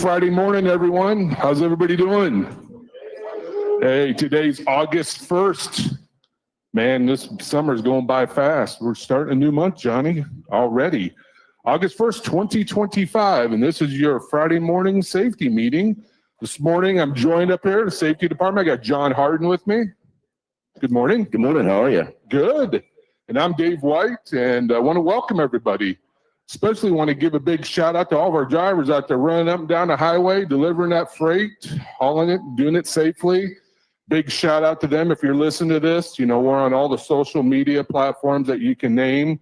Friday morning, everyone. How's everybody doing? Hey, today's August 1st. Man, this summer's going by fast. We're starting a new month, Johnny, already. August 1st, 2025, and this is your Friday morning safety meeting. This morning, I'm joined up here at the safety department. I got John Harden with me. Good morning. Good morning. How are you? Good. And I'm Dave White, and I want to welcome everybody. Especially want to give a big shout out to all of our drivers out there running up and down the highway, delivering that freight, hauling it, doing it safely. Big shout out to them. If you're listening to this, you know, we're on all the social media platforms that you can name,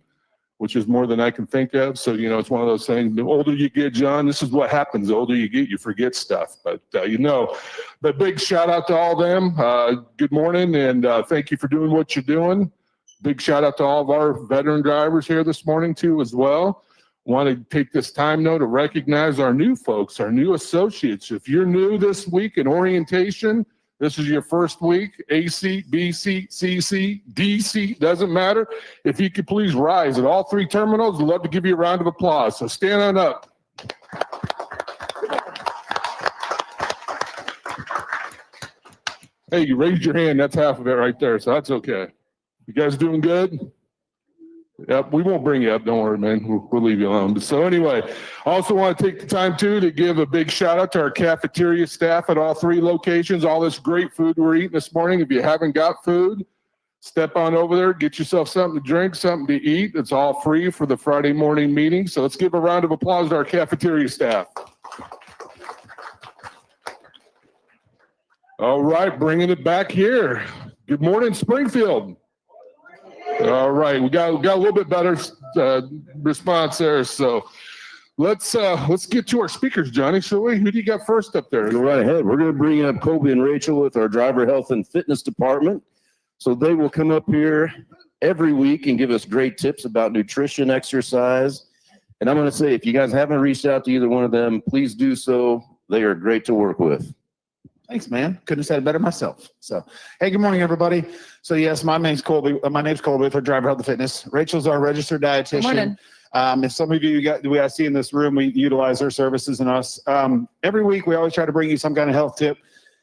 which is more than I can think of. So, you know, it's one of those things. The older you get, John, this is what happens. The older you get, you forget stuff. But, but big shout out to all them. Good morning, and thank you for doing what you're doing. Big shout out to all of our veteran drivers here this morning, too, as well. Want to take this time, though, to recognize our new folks, our new associates. If you're new this week in orientation, this is your first week, AC, BC, CC, DC, doesn't matter. If you could please rise at all three terminals, I'd love to give you a round of applause. So stand on up. Hey, you raised your hand. That's half of it right there, so that's okay. You guys doing good? Yep, we won't bring you up. Don't worry, man. We'll leave you alone. So anyway, also want to take the time, too, to give a big shout out to our cafeteria staff at all three locations. All this great food we're eating this morning. If you haven't got food, step on over there, get yourself something to drink, something to eat. It's all free for the Friday morning meeting. So let's give a round of applause to our cafeteria staff. All right, bringing it back here. Good morning, Springfield. All right, we got a little bit better response there. So let's get to our speakers, Johnny. Shall we? Who do you got first up there? Go right ahead. We're going to bring up Kobe and Rachel with our driver health and fitness department. So they will come up here every week and give us great tips about nutrition, exercise. And I'm going to say, if you guys haven't reached out to either one of them, please do so. They are great to work with. Thanks, man. Couldn't have said it better myself. So, hey, good morning, everybody. So, yes, my name's Colby. My name's Colby with our Driver Health and Fitness. Rachel's our registered dietitian. Good morning. If some of you we I see in this room, we utilize her services and us. Every week, we always try to bring you some kind of health tip.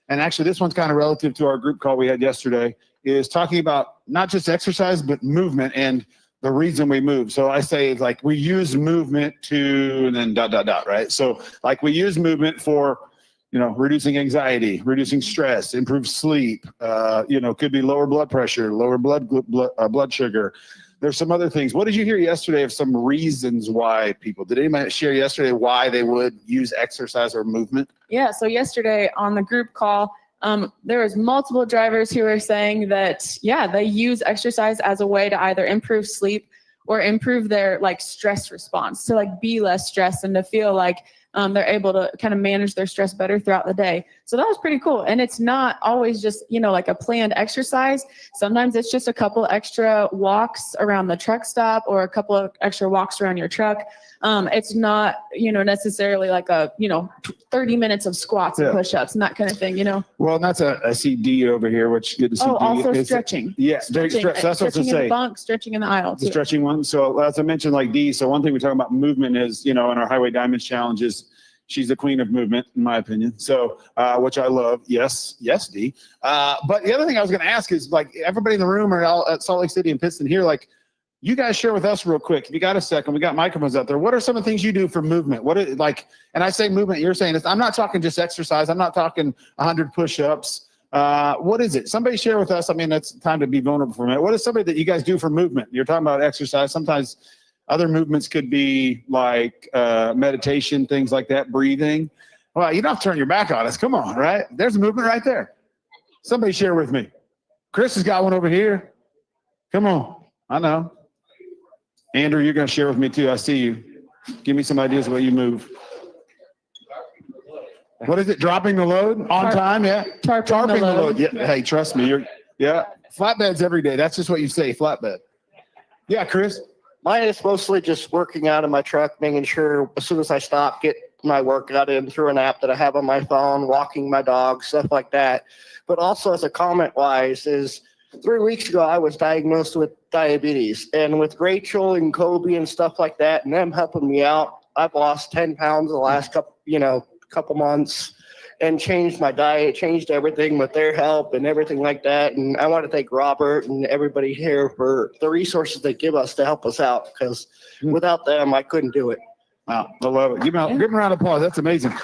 And actually, this one's kind of relative to our group call we had yesterday, is talking about not just exercise, but movement and the reason we move. So I say, like, we use movement to, and then ... right? So, like, we use movement for, reducing anxiety, reducing stress, improve sleep, could be lower blood pressure, lower blood sugar. There's some other things. What did you hear yesterday of some reasons why people, did anybody share yesterday why they would use exercise or movement? Yeah, so yesterday on the group call, there was multiple drivers who were saying that, they use exercise as a way to either improve sleep or improve their stress response, to be less stressed and to feel like they're able to kind of manage their stress better throughout the day. So that was pretty cool. And it's not always just, a planned exercise. Sometimes it's just a couple extra walks around the truck stop or a couple of extra walks around your truck. It's not, necessarily like a, 30 minutes of squats and push-ups and that kind of thing, Well, and that's I see D over here, which good to see. Also stretching. Yeah, stretching. That's what I was stretching in say. the bunk, stretching in the aisle. The stretching one. So as I mentioned, like D, so one thing we talk about movement is, in our Highway Diamonds challenges, she's the queen of movement, in my opinion. So, which I love. Yes, D. But the other thing I was going to ask is, everybody in the room or at Salt Lake City and Pittston here, you guys share with us real quick. If you got a second, we got microphones out there. What are some of the things you do for movement? And I say movement, you're saying this. I'm not talking just exercise. I'm not talking 100 push-ups. What is it? Somebody share with us. I mean, it's time to be vulnerable for a minute. What is something that you guys do for movement? You're talking about exercise. Sometimes other movements could be meditation, things like that, breathing. Well, you don't have to turn your back on us. Come on, right? There's a movement right there. Somebody share with me. Chris has got one over here. Come on. I know. Andrew, you're going to share with me too. I see you. Give me some ideas of what you move. What is it? Dropping the load on time? Yeah. Tarping the load. Yeah. Hey, trust me. Flatbeds every day. That's just what you say, flatbed. Yeah, Chris. Mine is mostly just working out in my truck, making sure as soon as I stop, get my workout in through an app that I have on my phone, walking my dog, stuff like that. But also as a comment-wise is 3 weeks ago, I was diagnosed with diabetes. And with Rachel and Kobe and stuff like that, and them helping me out, I've lost 10 pounds the last couple months and changed my diet, changed everything with their help and everything like that. And I want to thank Robert and everybody here for the resources they give us to help us out, because without them, I couldn't do it. Wow, I love it. Give him a round of applause. That's amazing.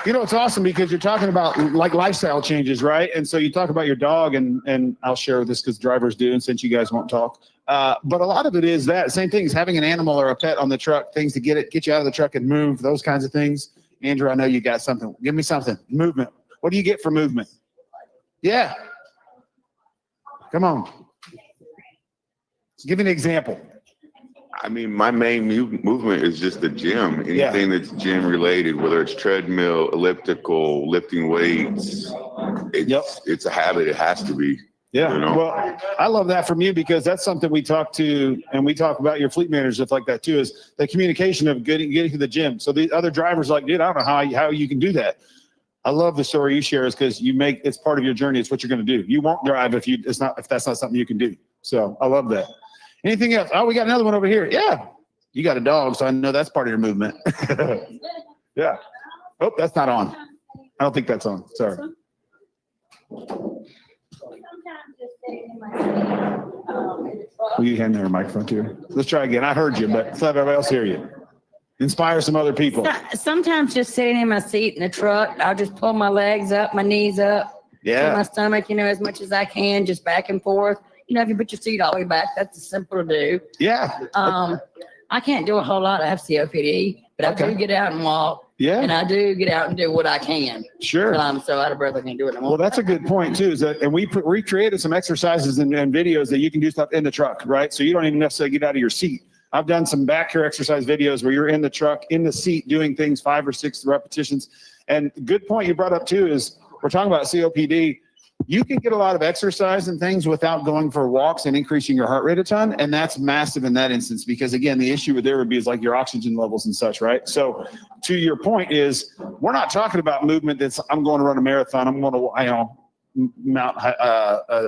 You know, it's awesome because you're talking about like lifestyle changes, right? And so you talk about your dog, and I'll share this because drivers do, and since you guys won't talk. But a lot of it is that same thing as having an animal or a pet on the truck, things to get you out of the truck and move, those kinds of things. Andrew, I know you got something. Give me something. Movement. What do you get for movement? Yeah. Come on. Give me an example. I mean, my main movement is just the gym. Anything that's gym related, whether it's treadmill, elliptical, lifting weights. It's a habit. It has to be. Yeah. You know? Well, I love that from you because that's something we talk to, and we talk about your fleet managers, stuff like that too, is the communication of getting to the gym. So the other drivers are like, dude, I don't know how you can do that. I love the story you share is because it's part of your journey. It's what you're going to do. You won't drive if that's not something you can do. So I love that. Anything else? Oh, we got another one over here. Yeah. You got a dog, so I know that's part of your movement. Yeah. Oh, that's not on. I don't think that's on. Sorry. Will you hand her a microphone to her? Let's try again. I heard you, but let's let everybody else hear you. Inspire some other people. Sometimes just sitting in my seat in the truck, I'll just pull my legs up, my knees up, Yeah. my stomach, as much as I can, just back and forth. If you put your seat all the way back, that's simple to do. Yeah. I can't do a whole lot. I have COPD, but I do get out and walk. Yeah. And I do get out and do what I can. Sure. But I'm so out of breath, I can't do it anymore. Well, that's a good point too. And we created some exercises and videos that you can do stuff in the truck, right? So you don't even necessarily get out of your seat. I've done some back here exercise videos where you're in the truck, in the seat, doing things 5 or 6 repetitions. And the good point you brought up too is we're talking about COPD. You can get a lot of exercise and things without going for walks and increasing your heart rate a ton. And that's massive in that instance, because again, the issue with there would be is like your oxygen levels and such, right? So to your point is we're not talking about movement that's I'm going to run a marathon. I'm going to,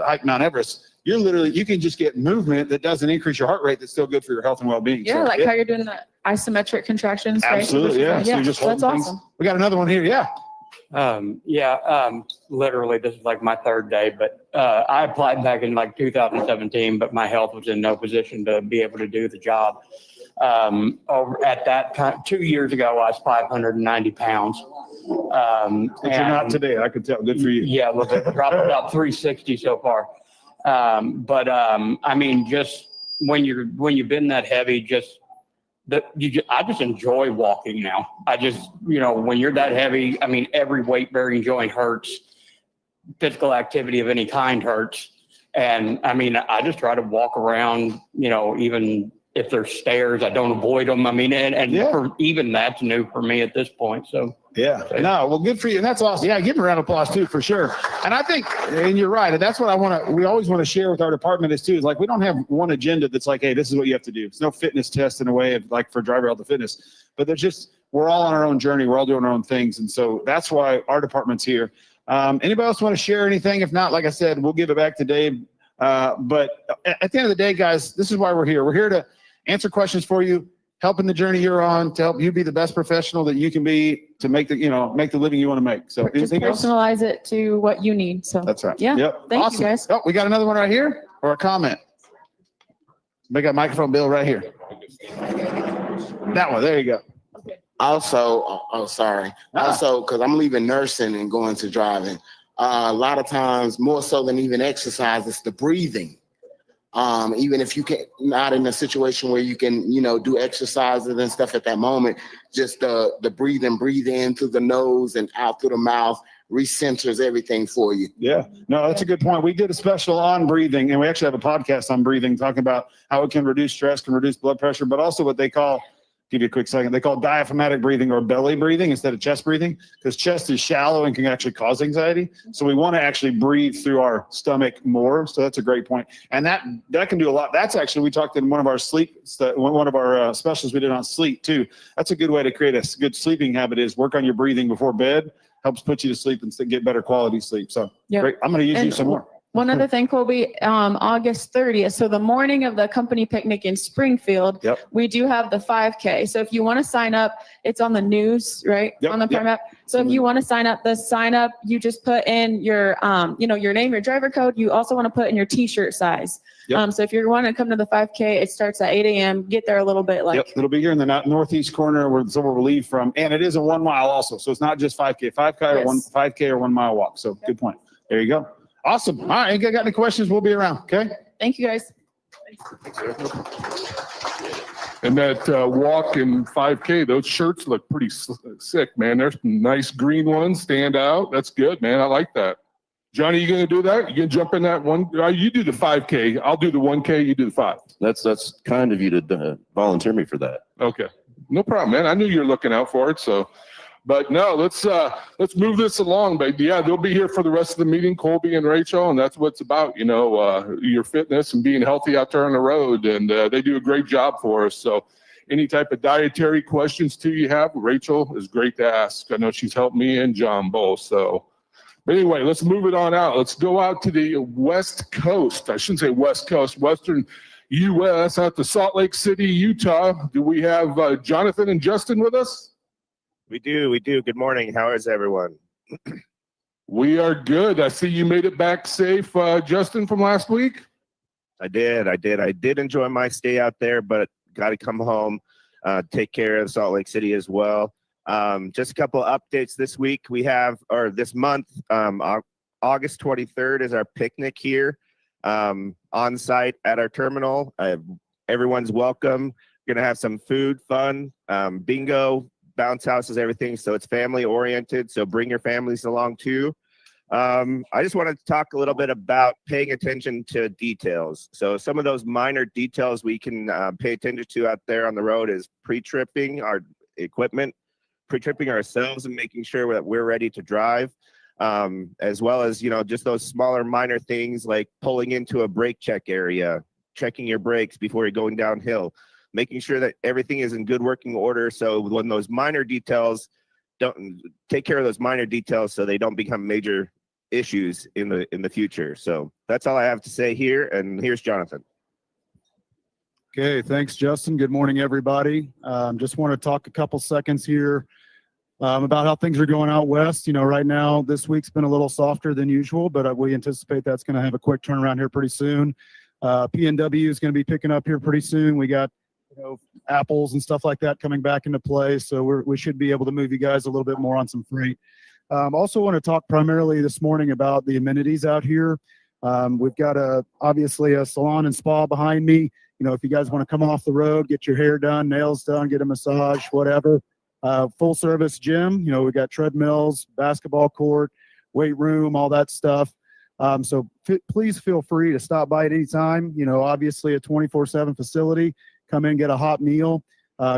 hike Mount Everest. You can just get movement that doesn't increase your heart rate. That's still good for your health and well-being. Yeah, So, how you're doing the isometric contractions, right? Absolutely. Yeah. So you're just that's holding things. awesome. We got another one here. Yeah. Literally this is like my 3rd day, but I applied back in like 2017, but my health was in no position to be able to do the job. At that time, 2 years ago, I was 590 pounds. But you're not today. I could tell. Good for you. Yeah, well, they've dropped about 360 so far. I mean, just when you've been that heavy, I just enjoy walking now. I just, when you're that heavy, I mean, every weight bearing joint hurts. Physical activity of any kind hurts. And I mean, I just try to walk around, even if there's stairs, I don't avoid them. I mean, even that's new for me at this point. So. Yeah. No, well, good for you. And that's awesome. Yeah, give him a round of applause too, for sure. And I think, and you're right. And that's what we always want to share with our department is like, we don't have one agenda that's like, hey, this is what you have to do. It's no fitness test in a way of like for driver health and fitness, but we're all on our own journey. We're all doing our own things. And so that's why our department's here. Anybody else want to share anything? If not, like I said, we'll give it back to Dave. But at the end of the day, guys, this is why we're here. We're here to answer questions for you, helping the journey you're on, to help you be the best professional that you can be, to make the living you want to make. So Just anything else? personalize it to what you need. So That's right. Yeah. Yep. Thank Awesome. you guys. Oh, we got another one right here, or a comment. We got microphone Bill right here. That one. There you go. Also, because I'm leaving nursing and going to driving. A lot of times, more so than even exercise, it's the breathing. Even if you can not in a situation where you can, do exercises and stuff at that moment, just the breathe in through the nose and out through the mouth recenters everything for you. Yeah, no, that's a good point. We did a special on breathing, and we actually have a podcast on breathing, talking about how it can reduce stress, can reduce blood pressure, but also what they call, give you a quick second, they call diaphragmatic breathing or belly breathing instead of chest breathing, because chest is shallow and can actually cause anxiety. So we want to actually breathe through our stomach more. So that's a great point. And that can do a lot. That's actually, we talked in one of our specials we did on sleep too. That's a good way to create a good sleeping habit, is work on your breathing before bed. Helps put you to sleep and get better quality sleep. So Yeah. great. I'm going to use you some more. One other thing, Colby, August 30th. So the morning of the company picnic in Springfield, Yep. we do have the 5K. So if you want to sign up, it's on the news, right? Yep, On the yep. permit. So if you want to sign up, you just put in your, your name, your driver code. You also want to put in your t-shirt size. Yep. So if you're wanting to come to the 5K, it starts at 8 a.m. Get there a little bit Yep, it'll be here in the northeast corner where someone will leave from, and it is a 1 mile also. So it's not just 5K, 5K or 1 mile walk. So good point. There you go. Awesome. All right. Ain't got any questions? We'll be around. Okay. Thank you, guys. And that walk in 5K, those shirts look pretty sick, man. There's some nice green ones stand out. That's good, man. I like that. Johnny, you gonna do that? You gonna jump in that one? You do the 5K. I'll do the 1K. You do the 5. That's kind of you to volunteer me for that. Okay, no problem, man. I knew you were looking out for it. So, but no, let's move this along. But yeah, they'll be here for the rest of the meeting, Colby and Rachel, and that's what it's about. You know, your fitness and being healthy out there on the road, and they do a great job for us. So, any type of dietary questions too you have, Rachel is great to ask. I know she's helped me and John both. So. But anyway, let's move it on out. Let's go out to the West Coast. I shouldn't say West Coast, Western U.S. out to Salt Lake City, Utah. Do we have Jonathan and Justin with us? We do. Good morning. How is everyone? We are good. I see you made it back safe, Justin, from last week. I did. I did enjoy my stay out there, but got to come home, take care of Salt Lake City as well. Just a couple of updates this week. This month, August 23rd is our picnic here on site at our terminal. Everyone's welcome. We're going to have some food, fun, bingo, bounce houses, everything. So it's family oriented. So bring your families along too. I just wanted to talk a little bit about paying attention to details. So some of those minor details we can pay attention to out there on the road is pre-tripping our equipment, pre-tripping ourselves and making sure that we're ready to drive, as well as, just those smaller minor things like pulling into a brake check area, checking your brakes before you're going downhill, making sure that everything is in good working order. So when those minor details, don't take care of those minor details so they don't become major issues in the future. So that's all I have to say here. And here's Jonathan. Okay, thanks, Justin. Good morning, everybody. Just want to talk a couple seconds here about how things are going out west. Right now, this week's been a little softer than usual, but we anticipate that's going to have a quick turnaround here pretty soon. P&W is going to be picking up here pretty soon. We got apples and stuff like that coming back into play, so we should be able to move you guys a little bit more on some freight. Also want to talk primarily this morning about the amenities out here. We've got obviously a salon and spa behind me. If you guys want to come off the road, get your hair done, nails done, get a massage, whatever. Full service gym. We've got treadmills, basketball court, weight room, all that stuff. So please feel free to stop by at any time. Obviously a 24/7 facility. Come in, get a hot meal.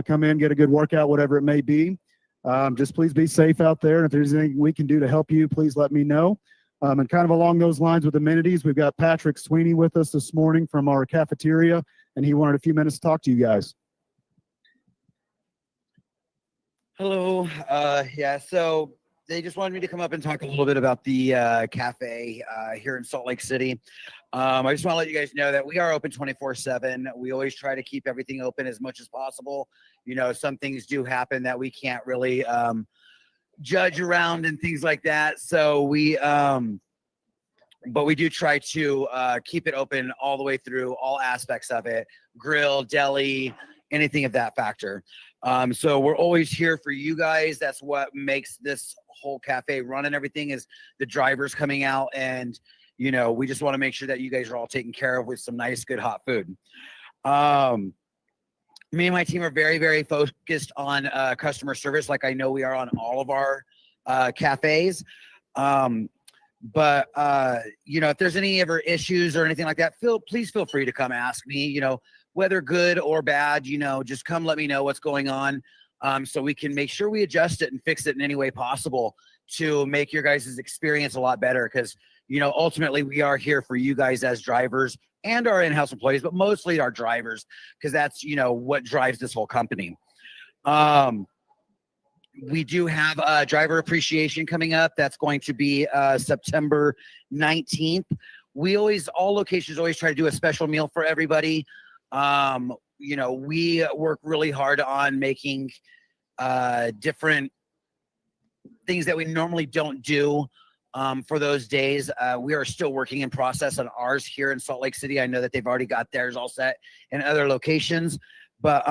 Come in, get a good workout, whatever it may be. Just please be safe out there. And if there's anything we can do to help you, please let me know. And kind of along those lines with amenities, we've got Patrick Sweeney with us this morning from our cafeteria, and he wanted a few minutes to talk to you guys. Hello. So they just wanted me to come up and talk a little bit about the cafe here in Salt Lake City. I just want to let you guys know that we are open 24/7. We always try to keep everything open as much as possible. Some things do happen that we can't really judge around and things like that. So but we do try to keep it open all the way through, all aspects of it, grill, deli, anything of that factor. So we're always here for you guys. That's what makes this whole cafe run and everything, is the drivers coming out, and we just want to make sure that you guys are all taken care of with some nice, good hot food. Me and my team are very, very focused on customer service, like I know we are on all of our cafes. But if there's any ever issues or anything like that, please feel free to come ask me, whether good or bad, just come let me know what's going on, so we can make sure we adjust it and fix it in any way possible to make your guys' experience a lot better. Because, ultimately we are here for you guys as drivers and our in-house employees, but mostly our drivers, because that's, what drives this whole company. We do have driver appreciation coming up. That's going to be September 19th. all locations always try to do a special meal for everybody. We work really hard on making different things that we normally don't do for those days. We are still working in process on ours here in Salt Lake City. I know that they've already got theirs all set in other locations, but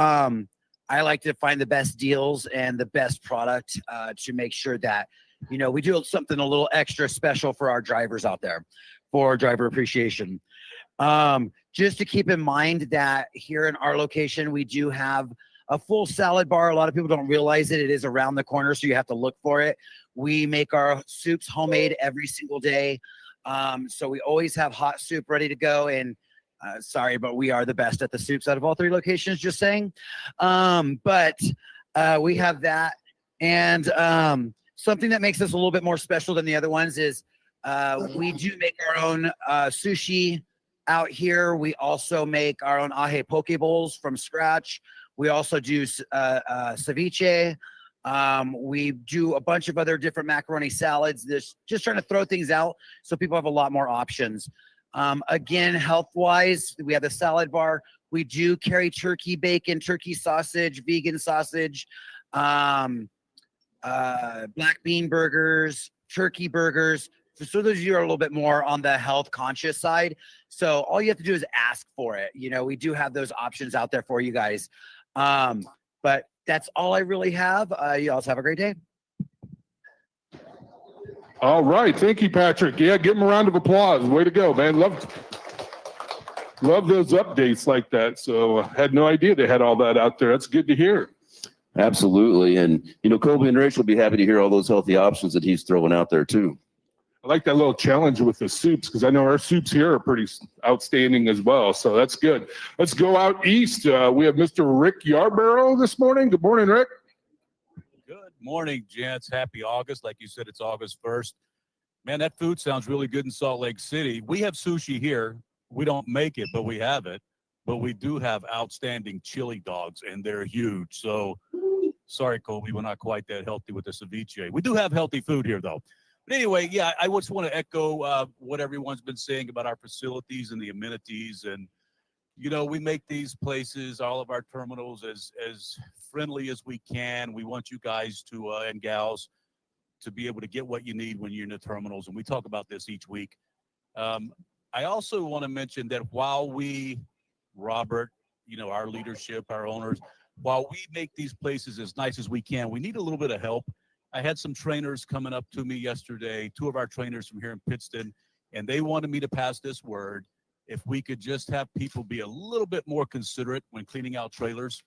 I like to find the best deals and the best product to make sure that, we do something a little extra special for our drivers out there for driver appreciation. Just to keep in mind that here in our location, we do have a full salad bar. A lot of people don't realize it. It is around the corner, so you have to look for it. We make our soups homemade every single day. So we always have hot soup ready to go. And sorry, but we are the best at the soups out of all 3 locations, just saying. But we have that. And something that makes us a little bit more special than the other ones is we do make our own sushi out here. We also make our own ahe poke bowls from scratch. We also do ceviche. We do a bunch of other different macaroni salads. Just trying to throw things out so people have a lot more options. Again, health-wise, we have the salad bar. We do carry turkey bacon, turkey sausage, vegan sausage, black bean burgers, turkey burgers. So those of you are a little bit more on the health conscious side. So all you have to do is ask for it. We do have those options out there for you guys. But that's all I really have. You also have a great day. All right. Thank you, Patrick. Yeah, give him a round of applause. Way to go, man. Love those updates like that. So I had no idea they had all that out there. That's good to hear. Absolutely. And, Colby and Rachel will be happy to hear all those healthy options that he's throwing out there too. I like that little challenge with the soups because I know our soups here are pretty outstanding as well. So that's good. Let's go out east. We have Mr. Rick Yarborough this morning. Good morning, Rick. Good morning, gents. Happy August. Like you said, it's August 1st. Man, that food sounds really good in Salt Lake City. We have sushi here. We don't make it, but we have it. But we do have outstanding chili dogs, and they're huge. So, sorry, Colby, we're not quite that healthy with the ceviche. We do have healthy food here, though. But anyway, yeah, I just want to echo what everyone's been saying about our facilities and the amenities. And, we make these places, all of our terminals, as friendly as we can. We want you guys to and gals to be able to get what you need when you're in the terminals. And we talk about this each week. I also want to mention that while we, Robert, our leadership, our owners, while we make these places as nice as we can, we need a little bit of help. I had some trainers coming up to me yesterday, 2 of our trainers from here in Pittston, and they wanted me to pass this word. If we could just have people be a little bit more considerate when cleaning out trailers.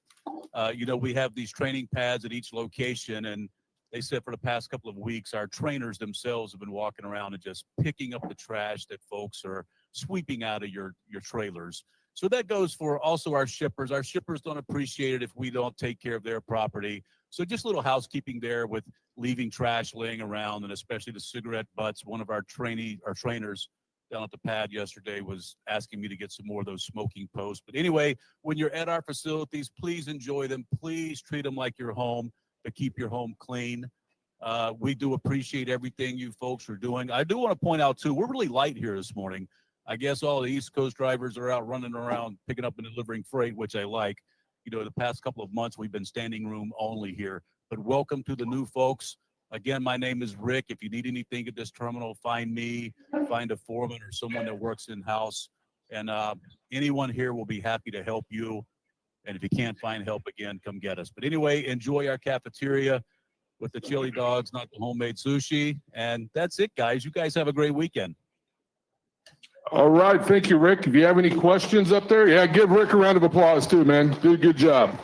We have these training pads at each location, and they said for the past couple of weeks, our trainers themselves have been walking around and just picking up the trash that folks are sweeping out of your trailers. So that goes for also our shippers. Our shippers don't appreciate it if we don't take care of their property. So just a little housekeeping there with leaving trash laying around, and especially the cigarette butts. One of our trainers down at the pad yesterday was asking me to get some more of those smoking posts. But anyway, when you're at our facilities, please enjoy them. Please treat them like your home, but keep your home clean. We do appreciate everything you folks are doing. I do want to point out, too, we're really light here this morning. I guess all the East Coast drivers are out running around picking up and delivering freight, which I like. The past couple of months, we've been standing room only here. But welcome to the new folks. Again, my name is Rick. If you need anything at this terminal, find me, find a foreman or someone that works in-house. And anyone here will be happy to help you. And if you can't find help, again, come get us. But anyway, enjoy our cafeteria with the chili dogs, not the homemade sushi. And that's it, guys. You guys have a great weekend. All right. Thank you, Rick. If you have any questions up there, yeah, give Rick a round of applause too, man. Did a good job.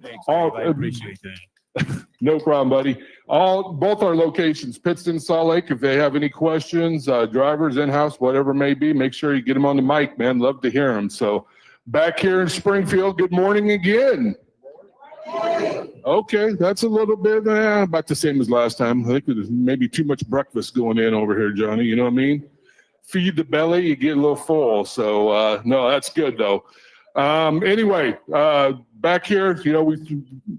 Thanks, Dave. I appreciate that. No problem, buddy. Both our locations, Pittston, Salt Lake, if they have any questions, drivers, in-house, whatever it may be, make sure you get them on the mic, man. Love to hear them. So back here in Springfield, good morning again. Okay, that's a little bit about the same as last time. I think there's maybe too much breakfast going in over here, Johnny. You know what I mean? Feed the belly, you get a little full. So no, that's good though. Anyway, back here,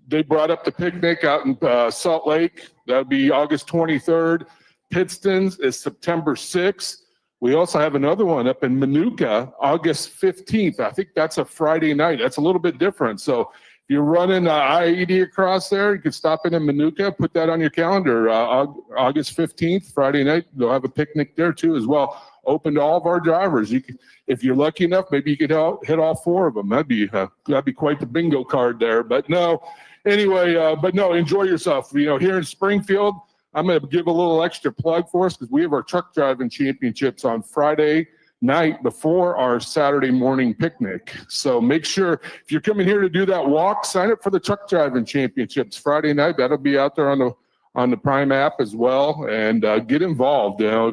they brought up the picnic out in Salt Lake. That'll be August 23rd. Pittston's is September 6th. We also have another one up in Manuka, August 15th. I think that's a Friday night. That's a little bit different. So if you're running I-80 across there, you can stop in Manuka, put that on your calendar. August 15th, Friday night, they'll have a picnic there too as well. Open to all of our drivers. You can, if you're lucky enough, maybe you could hit all 4 of them. That'd be quite the bingo card there. But no, anyway, enjoy yourself. You know, here in Springfield, I'm going to give a little extra plug for us because we have our truck driving championships on Friday night before our Saturday morning picnic. So make sure if you're coming here to do that walk, sign up for the truck driving championships Friday night. That'll be out there on the Prime app as well, and get involved. You know,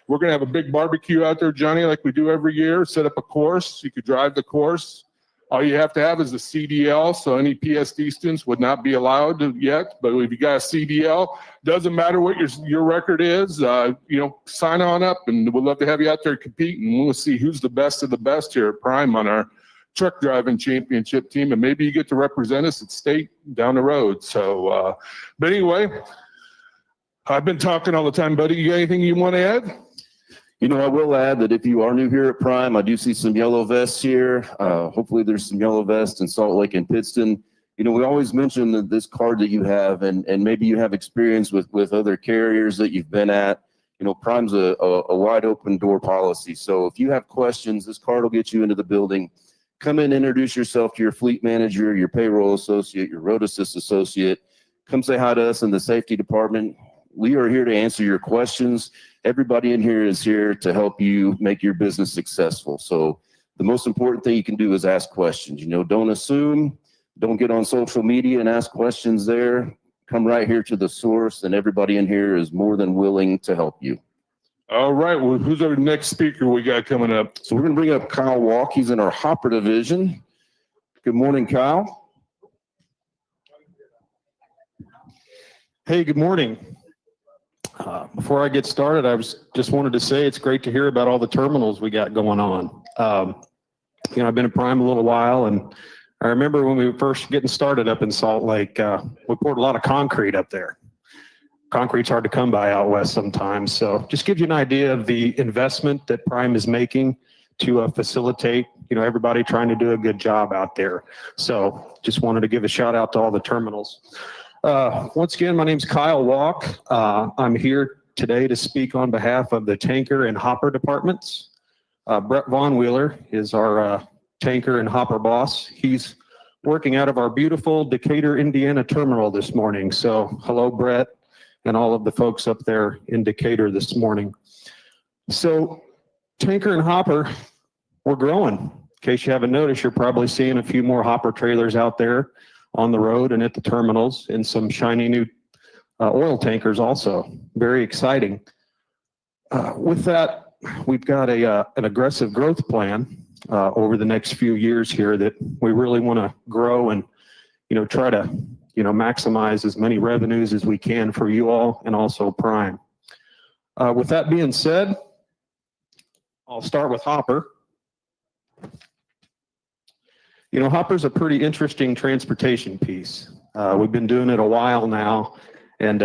we're going to have a big barbecue out there, Johnny, like we do every year. Set up a course. You could drive the course. All you have to have is a CDL, so any PSD students would not be allowed yet. But if you got a CDL, doesn't matter what your record is. You know, sign on up, and we'd love to have you out there competing. We'll see who's the best of the best here at Prime on our truck driving championship team, and maybe you get to represent us at state down the road. So, but anyway, I've been talking all the time, buddy. You got anything you want to add? You know, I will add that if you are new here at Prime, I do see some yellow vests here. Hopefully there's some yellow vests in Salt Lake and Pittston. You know, we always mention that this card that you have, and maybe you have experience with other carriers that you've been at. You know, Prime's a wide open door policy. So if you have questions, this card will get you into the building. Come in, introduce yourself to your fleet manager, your payroll associate, your road assist associate. Come say hi to us in the safety department. We are here to answer your questions. Everybody in here is here to help you make your business successful. So the most important thing you can do is ask questions. You know, don't assume, don't get on social media and ask questions there. Come right here to the source, and everybody in here is more than willing to help you. All right. Well, who's our next speaker we got coming up? So we're going to bring up Kyle Walk. He's in our hopper division. Good morning, Kyle. Hey, good morning. Before I get started, I just wanted to say it's great to hear about all the terminals we got going on. You know, I've been at Prime a little while, and I remember when we were first getting started up in Salt Lake, we poured a lot of concrete up there. Concrete's hard to come by out west sometimes. So just gives you an idea of the investment that Prime is making to facilitate, you know, everybody trying to do a good job out there. So just wanted to give a shout out to all the terminals. Once again, my name's Kyle Walk. I'm here today to speak on behalf of the tanker and hopper departments. Brett Von Wheeler is our tanker and hopper boss. He's working out of our beautiful Decatur, Indiana terminal this morning. So hello, Brett, and all of the folks up there in Decatur this morning. So tanker and hopper, we're growing. In case you haven't noticed, you're probably seeing a few more hopper trailers out there on the road and at the terminals, and some shiny new oil tankers also. Very exciting. With that, we've got an aggressive growth plan over the next few years here that we really want to grow and, you know, try to, you know, maximize as many revenues as we can for you all and also Prime. With that being said, I'll start with hopper. You know, hopper's a pretty interesting transportation piece. We've been doing it a while now, and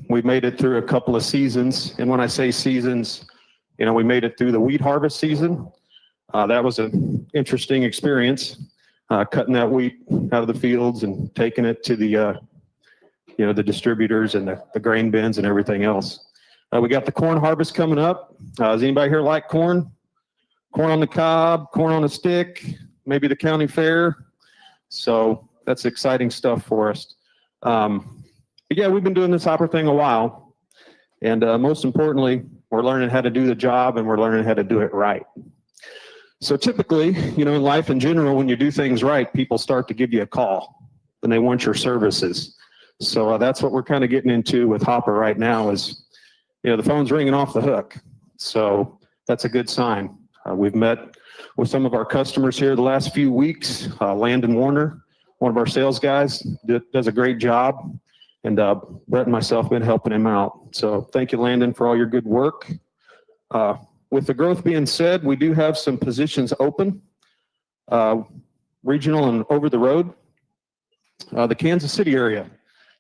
we've made it through a couple of seasons. And when I say seasons, you know, we made it through the wheat harvest season. That was an interesting experience, cutting that wheat out of the fields and taking it to the, you know, the distributors and the grain bins and everything else. We got the corn harvest coming up. Does anybody here like corn? Corn on the cob, corn on a stick, maybe the county fair. So that's exciting stuff for us. But yeah, we've been doing this hopper thing a while. And most importantly, we're learning how to do the job, and we're learning how to do it right. So typically, you know, in life in general, when you do things right, people start to give you a call and they want your services. So that's what we're kind of getting into with hopper right now is, you know, the phone's ringing off the hook. So that's a good sign. We've met with some of our customers here the last few weeks. Landon Warner, one of our sales guys, does a great job. And Brett and myself have been helping him out. So thank you, Landon, for all your good work. With the growth being said, we do have some positions open, regional and over the road. The Kansas City area.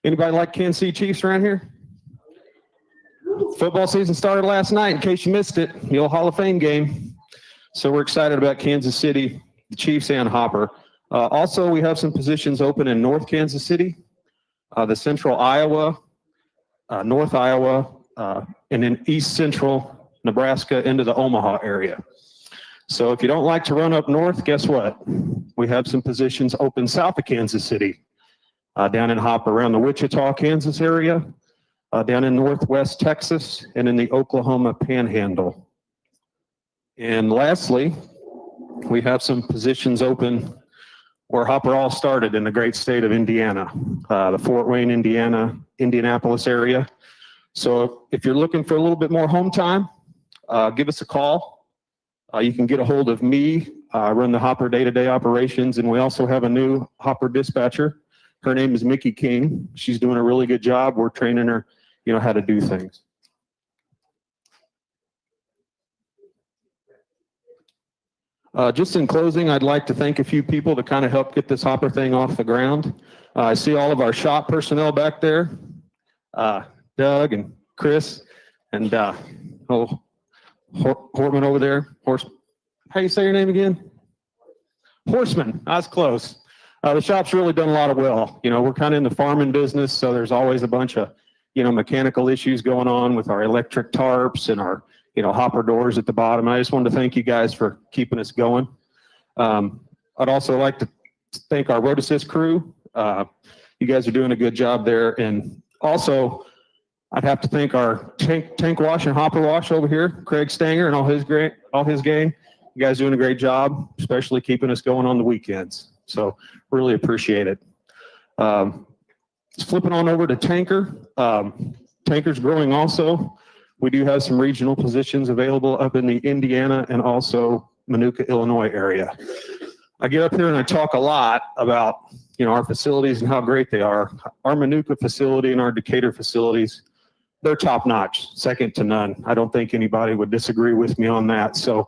Anybody like Kansas City Chiefs around here? Football season started last night, in case you missed it, the old Hall of Fame game. So we're excited about Kansas City, the Chiefs, and Hopper. Also, we have some positions open in North Kansas City, the Central Iowa, North Iowa, and in East Central Nebraska into the Omaha area. So if you don't like to run up north, guess what? We have some positions open south of Kansas City, down in Hopper, around the Wichita, Kansas area, down in Northwest Texas, and in the Oklahoma Panhandle. And lastly, we have some positions open where Hopper all started in the great state of Indiana, the Fort Wayne, Indiana, Indianapolis area. So if you're looking for a little bit more home time, give us a call. You can get a hold of me. I run the Hopper day-to-day operations, and we also have a new Hopper dispatcher. Her name is Mickey King. She's doing a really good job. We're training her, how to do things. Just in closing, I'd like to thank a few people to kind of help get this Hopper thing off the ground. I see all of our shop personnel back there, Doug and Chris, and Hortman over there. How you say your name again? Horseman. I was close. The shop's really done a lot of well. We're kind of in the farming business, so there's always a bunch of, mechanical issues going on with our electric tarps and our, hopper doors at the bottom. I just wanted to thank you guys for keeping us going. I'd also like to thank our road assist crew. You guys are doing a good job there. And also, I'd have to thank our tank wash and hopper wash over here, Craig Stanger and all his gang. You guys doing a great job, especially keeping us going on the weekends. So really appreciate it. Flipping on over to Tanker. Tanker's growing also. We do have some regional positions available up in the Indiana and also Manuka, Illinois area. I get up here and I talk a lot about, our facilities and how great they are. Our Manuka facility and our Decatur facilities, they're top notch, second to none. I don't think anybody would disagree with me on that. So,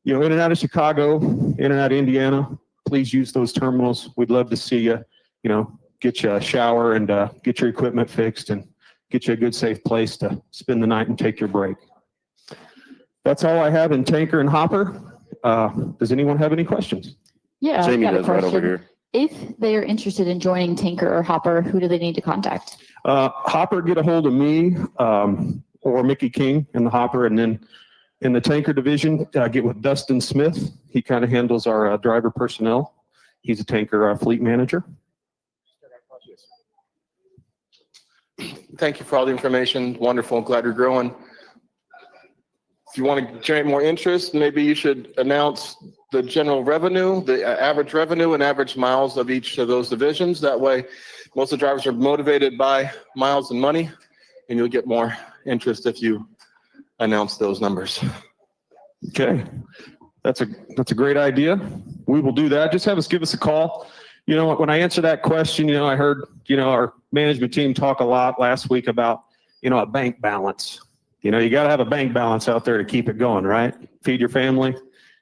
in and out of Chicago, in and out of Indiana, please use those terminals. We'd love to see you, get you a shower and get your equipment fixed and get you a good, safe place to spend the night and take your break. That's all I have in Tanker and Hopper. Does anyone have any questions? Yeah, Jamie I've got a does right over question. here. If they are interested in joining Tanker or Hopper, who do they need to contact? Hopper, get a hold of me or Mickey King in the Hopper, and then in the Tanker division, get with Dustin Smith. He kind of handles our driver personnel. He's a Tanker fleet manager. Thank you for all the information. Wonderful. Glad you're growing. If you want to generate more interest, maybe you should announce the general revenue, the average revenue and average miles of each of those divisions. That way, most of the drivers are motivated by miles and money, and you'll get more interest if you announce those numbers. Okay. That's a great idea. We will do that. Just give us a call. When I answer that question, I heard, our management team talk a lot last week about, a bank balance. You got to have a bank balance out there to keep it going, right? Feed your family,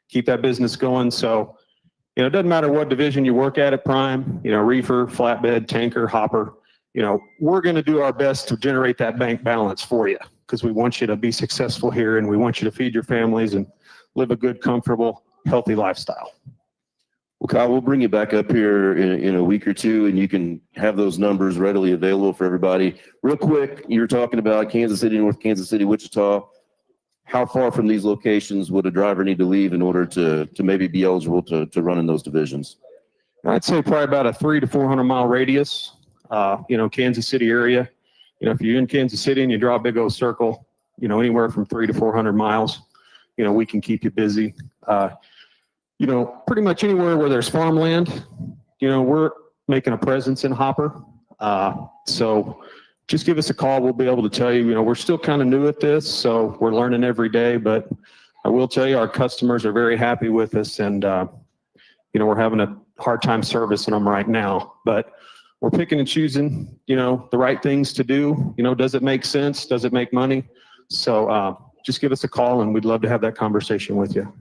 keep that business going. So, it doesn't matter what division you work at Prime, reefer, flatbed, tanker, hopper, we're going to do our best to generate that bank balance for you because we want you to be successful here and we want you to feed your families and live a good, comfortable, healthy lifestyle. Well, Kyle, we'll bring you back up here in a week or two, and you can have those numbers readily available for everybody. Real quick, you're talking about Kansas City, North Kansas City, Wichita. How far from these locations would a driver need to leave in order to maybe be eligible to run in those divisions? I'd say probably about a 300 to 400 mile radius, Kansas City area. If you're in Kansas City and you draw a big old circle, anywhere from 300 to 400 miles, we can keep you busy. Pretty much anywhere where there's farmland, we're making a presence in Hopper. So just give us a call. We'll be able to tell you, we're still kind of new at this, so we're learning every day, but I will tell you our customers are very happy with us and, we're having a hard time servicing them right now, but we're picking and choosing, the right things to do. Does it make sense? Does it make money? So just give us a call and we'd love to have that conversation with you.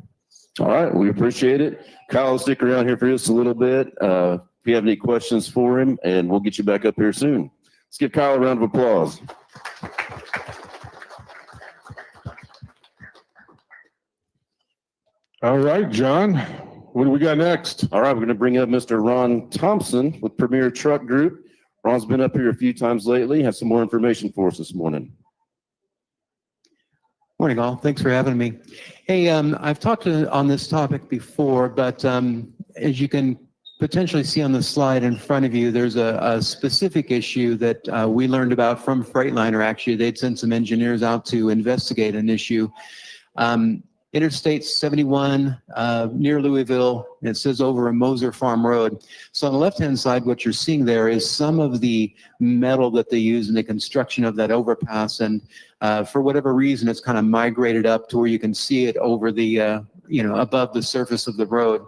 All right, we appreciate it. Kyle, stick around here for just a little bit. If you have any questions for him, and we'll get you back up here soon. Let's give Kyle a round of applause. All right, John, what do we got next? All right, we're going to bring up Mr. Ron Thompson with Premier Truck Group. Ron's been up here a few times lately, has some more information for us this morning. Morning, all. Thanks for having me. Hey, I've talked on this topic before, but as you can potentially see on the slide in front of you, there's a specific issue that we learned about from Freightliner. Actually, they'd sent some engineers out to investigate an issue. Interstate 71 near Louisville, and it says over a Moser Farm Road. So on the left-hand side, what you're seeing there is some of the metal that they use in the construction of that overpass, and for whatever reason, it's kind of migrated up to where you can see it over the, above the surface of the road.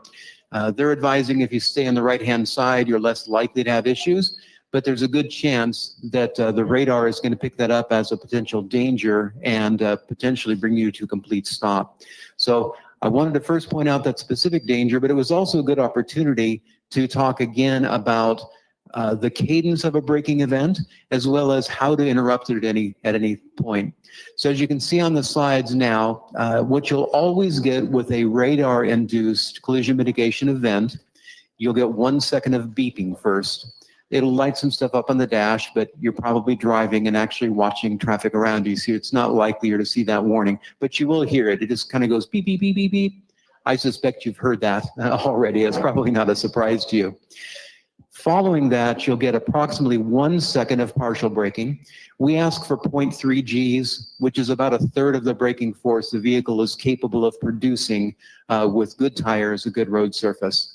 They're advising if you stay on the right-hand side, you're less likely to have issues, but there's a good chance that the radar is going to pick that up as a potential danger and potentially bring you to a complete stop. So I wanted to first point out that specific danger, but it was also a good opportunity to talk again about the cadence of a braking event, as well as how to interrupt it at any point. So as you can see on the slides now, what you'll always get with a radar-induced collision mitigation event, you'll get 1 second of beeping first. It'll light some stuff up on the dash, but you're probably driving and actually watching traffic around you. So it's not likelier to see that warning, but you will hear it. It just kind of goes beep, beep, beep, beep, beep. I suspect you've heard that already. It's probably not a surprise to you. Following that, you'll get approximately 1 second of partial braking. We ask for 0.3 Gs, which is about a third of the braking force the vehicle is capable of producing with good tires, a good road surface.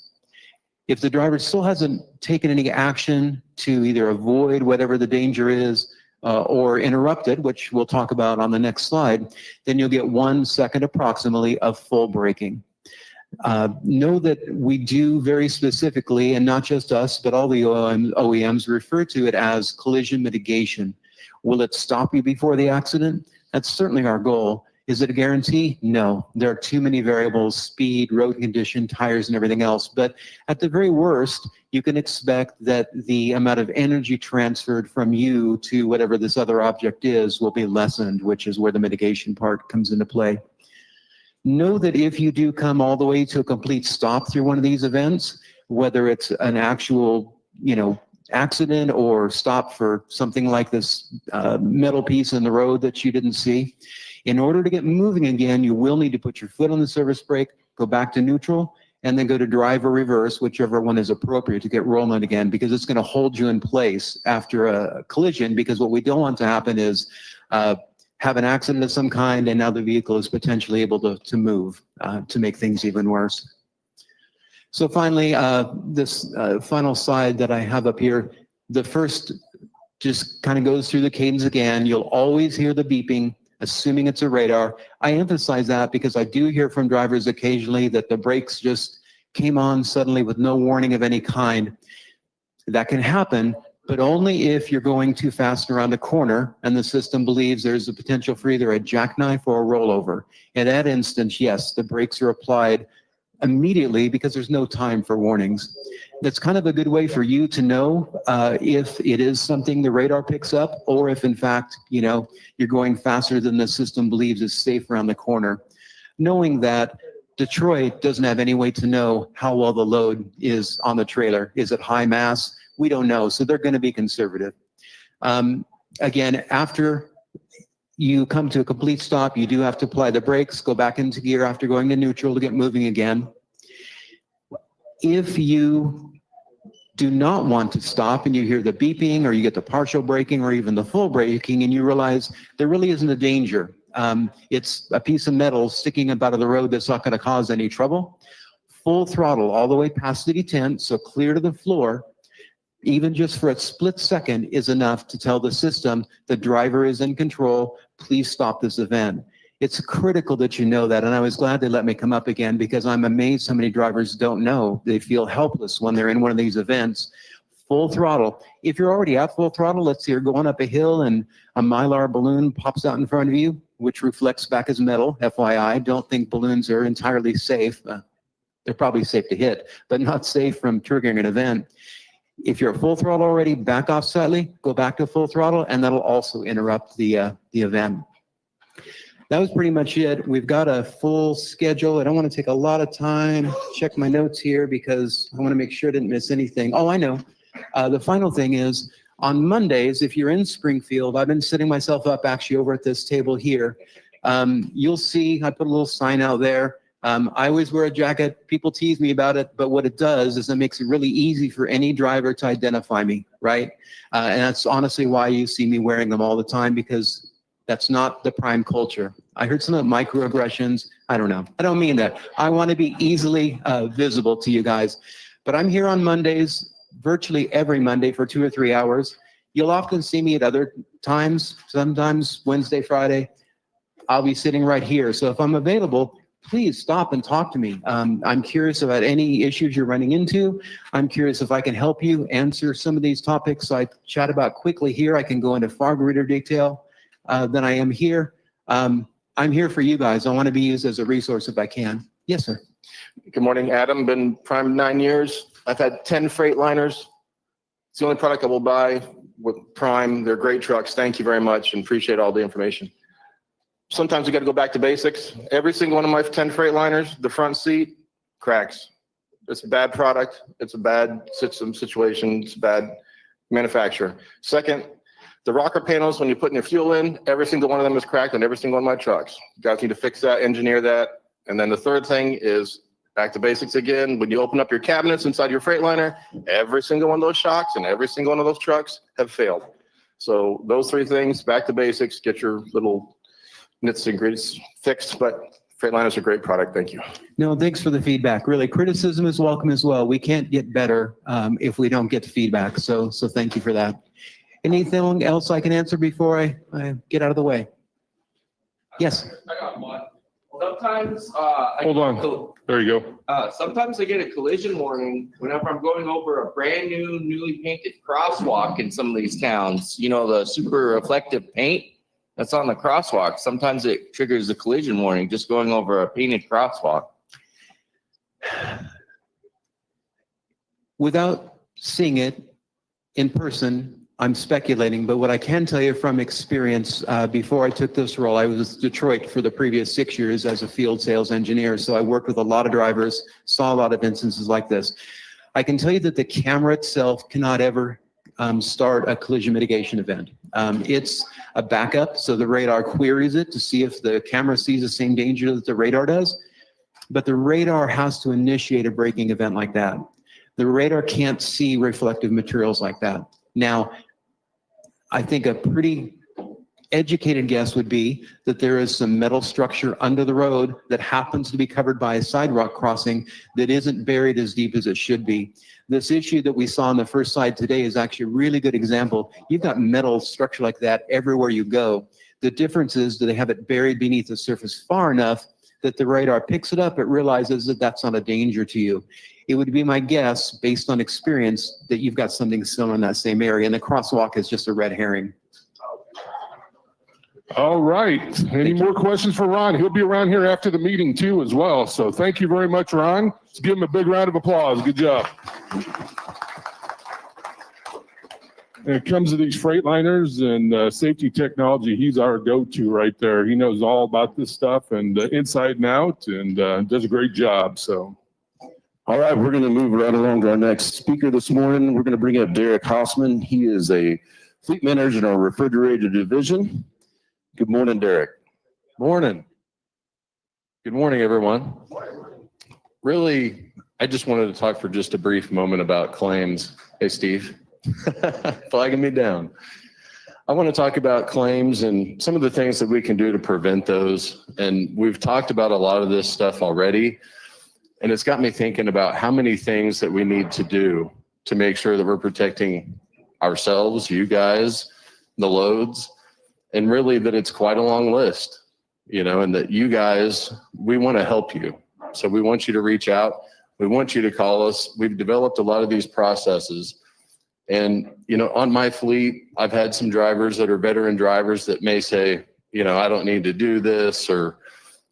If the driver still hasn't taken any action to either avoid whatever the danger is or interrupt it, which we'll talk about on the next slide, then you'll get 1 second approximately of full braking. Know that we do very specifically, and not just us, but all the OEMs refer to it as collision mitigation. Will it stop you before the accident? That's certainly our goal. Is it a guarantee? No. There are too many variables: speed, road condition, tires, and everything else. But at the very worst, you can expect that the amount of energy transferred from you to whatever this other object is will be lessened, which is where the mitigation part comes into play. Know that if you do come all the way to a complete stop through one of these events, whether it's an actual, accident or stop for something like this metal piece in the road that you didn't see, in order to get moving again, you will need to put your foot on the service brake, go back to neutral, and then go to drive or reverse, whichever one is appropriate to get rolling again, because it's going to hold you in place after a collision, because what we don't want to happen is have an accident of some kind, and now the vehicle is potentially able to move to make things even worse. So finally, this final slide that I have up here, the first just kind of goes through the cadence again. You'll always hear the beeping, assuming it's a radar. I emphasize that because I do hear from drivers occasionally that the brakes just came on suddenly with no warning of any kind. That can happen, but only if you're going too fast around a corner and the system believes there's a potential for either a jackknife or a rollover. In that instance, yes, the brakes are applied immediately because there's no time for warnings. That's kind of a good way for you to know if it is something the radar picks up, or if in fact, you're going faster than the system believes is safe around the corner. Knowing that Detroit doesn't have any way to know how well the load is on the trailer. Is it high mass? We don't know, so they're going to be conservative. Again, after you come to a complete stop, you do have to apply the brakes, go back into gear after going to neutral to get moving again. If you do not want to stop and you hear the beeping, or you get the partial braking or even the full braking, and you realize there really isn't a danger, it's a piece of metal sticking up out of the road that's not going to cause any trouble, full throttle all the way past the detent, so clear to the floor, even just for a split second, is enough to tell the system the driver is in control. Please stop this event. It's critical that you know that, and I was glad they let me come up again, because I'm amazed how many drivers don't know. They feel helpless when they're in one of these events. Full throttle. If you're already at full throttle, let's say you're going up a hill and a Mylar balloon pops out in front of you, which reflects back as metal, FYI. Don't think balloons are entirely safe. They're probably safe to hit, but not safe from triggering an event. If you're at full throttle already, back off slightly, go back to full throttle, and that'll also interrupt the event. that was pretty much it. We've got a full schedule. I don't want to take a lot of time. Check my notes here because I want to make sure I didn't miss anything. Oh, I know. The final thing is on Mondays, if you're in Springfield, I've been setting myself up actually over at this table here. You'll see, I put a little sign out there. I always wear a jacket. People tease me about it, but what it does is it makes it really easy for any driver to identify me, right? And that's honestly why you see me wearing them all the time, because that's not the Prime culture. I heard some of the microaggressions. I don't know. I don't mean that. I want to be easily visible to you guys. But I'm here on Mondays, virtually every Monday for 2 or 3 hours. You'll often see me at other times, sometimes Wednesday, Friday. I'll be sitting right here. So if I'm available, please stop and talk to me. I'm curious about any issues you're running into. I'm curious if I can help you answer some of these topics I chat about quickly here. I can go into far greater detail than I am here. I'm here for you guys. I want to be used as a resource if I can. Yes, sir. Good morning, Adam. Been Prime 9 years. I've had 10 Freightliners. It's the only product I will buy with Prime. They're great trucks. Thank you very much and appreciate all the information. Sometimes we got to go back to basics. Every single one of my 10 Freightliners, the front seat cracks. It's a bad product. It's a bad system situation. It's a bad manufacturer. Second, the rocker panels, when you're putting your fuel in, every single one of them is cracked on every single one of my trucks. You guys need to fix that, engineer that. And then the third thing is back to basics again. When you open up your cabinets inside your Freightliner, every single one of those shocks and every single one of those trucks have failed. So those 3 things, back to basics, get your little nits and grits fixed, but Freightliner's a great product. Thank you. No, thanks for the feedback. Really, criticism is welcome as well. We can't get better if we don't get the feedback. So thank you for that. Anything else I can answer before I get out of the way? Yes. I got one. Sometimes, Hold on. There you go. sometimes I get a collision warning whenever I'm going over a brand new, newly painted crosswalk in some of these towns. You know, the super reflective paint that's on the crosswalk. Sometimes it triggers a collision warning just going over a painted crosswalk. Without seeing it in person, I'm speculating, but what I can tell you from experience, before I took this role, I was in Detroit for the previous 6 years as a field sales engineer. So I worked with a lot of drivers, saw a lot of instances like this. I can tell you that the camera itself cannot ever start a collision mitigation event. It's a backup, so the radar queries it to see if the camera sees the same danger that the radar does. But the radar has to initiate a braking event like that. The radar can't see reflective materials like that. Now, I think a pretty educated guess would be that there is some metal structure under the road that happens to be covered by a sidewalk crossing that isn't buried as deep as it should be. This issue that we saw on the first slide today is actually a really good example. You've got metal structure like that everywhere you go. The difference is, do they have it buried beneath the surface far enough that the radar picks it up, it realizes that that's not a danger to you. It would be my guess, based on experience, that you've got something still in that same area, and the crosswalk is just a red herring. All right. Any more questions for Ron? He'll be around here after the meeting too as well. So thank you very much, Ron. Let's give him a big round of applause. Good job. When it comes to these Freightliners and safety technology, he's our go-to right there. He knows all about this stuff and inside and out, and does a great job. So. All right, we're going to move right along to our next speaker this morning. We're going to bring up Hausman. He is a fleet manager in our refrigerated division. Good morning, Derek. Morning. Good morning, everyone. Really, I just wanted to talk for just a brief moment about claims. Hey, Steve, flagging me down. I want to talk about claims and some of the things that we can do to prevent those. And we've talked about a lot of this stuff already. And it's got me thinking about how many things that we need to do to make sure that we're protecting ourselves, you guys, the loads, and really that it's quite a long list, you know, and that you guys, we want to help you. So we want you to reach out. We want you to call us. We've developed a lot of these processes. And, you know, on my fleet, I've had some drivers that are veteran drivers that may say, you know, I don't need to do this, or,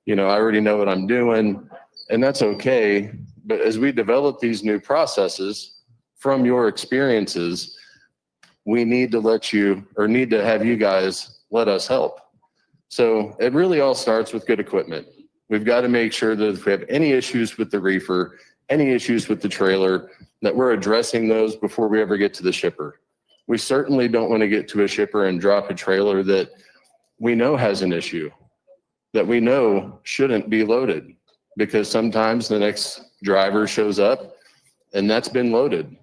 you know, I already know what I'm doing. And that's okay. But as we develop these new processes from your experiences, we need to let you, or need to have you guys let us help. So it really all starts with good equipment. We've got to make sure that if we have any issues with the reefer, any issues with the trailer, that we're addressing those before we ever get to the shipper. We certainly don't want to get to a shipper and drop a trailer that we know has an issue, that we know shouldn't be loaded, because sometimes the next driver shows up and that's been loaded.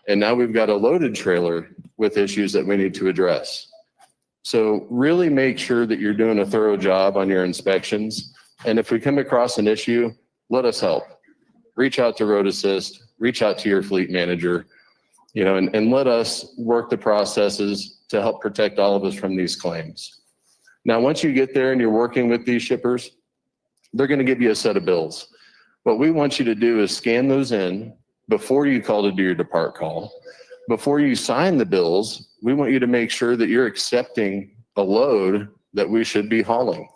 And now we've got a loaded trailer with issues that we need to address. So really make sure that you're doing a thorough job on your inspections. And if we come across an issue, let us help. Reach out to Road Assist, reach out to your fleet manager, and let us work the processes to help protect all of us from these claims. Now, once you get there and you're working with these shippers, they're going to give you a set of bills. What we want you to do is scan those in before you call to do your depart call. Before you sign the bills, we want you to make sure that you're accepting a load that we should be hauling.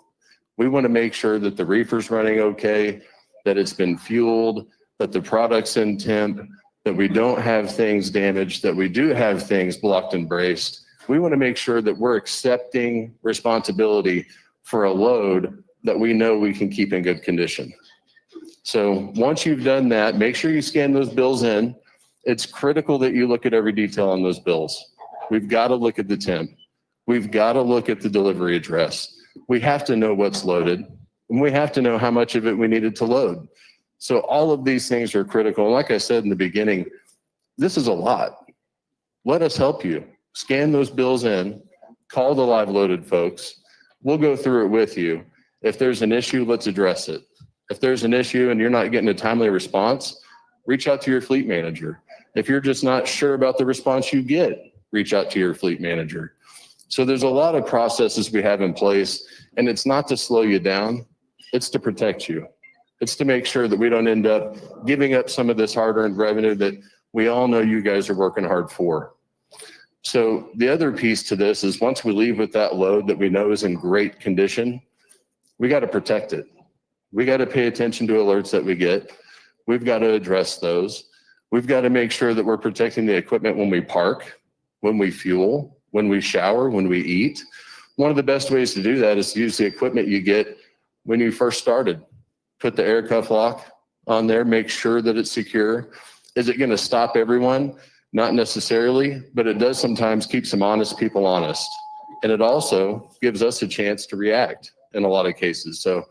We want to make sure that the reefer's running okay, that it's been fueled, that the product's in temp, that we don't have things damaged, that we do have things blocked and braced. We want to make sure that we're accepting responsibility for a load that we know we can keep in good condition. So once you've done that, make sure you scan those bills in. It's critical that you look at every detail on those bills. We've got to look at the temp. We've got to look at the delivery address. We have to know what's loaded, and we have to know how much of it we needed to load. So all of these things are critical. And like I said in the beginning, this is a lot. Let us help you. Scan those bills in, call the live loaded folks. We'll go through it with you. If there's an issue, let's address it. If there's an issue and you're not getting a timely response, reach out to your fleet manager. If you're just not sure about the response you get, reach out to your fleet manager. So there's a lot of processes we have in place, and it's not to slow you down, it's to protect you. It's to make sure that we don't end up giving up some of this hard-earned revenue that we all know you guys are working hard for. So the other piece to this is once we leave with that load that we know is in great condition, we got to protect it. We got to pay attention to alerts that we get. We've got to address those. We've got to make sure that we're protecting the equipment when we park, when we fuel, when we shower, when we eat. One of the best ways to do that is to use the equipment you get when you first started. Put the air cuff lock on there, make sure that it's secure. Is it going to stop everyone? Not necessarily, but it does sometimes keep some honest people honest. And it also gives us a chance to react in a lot of cases. So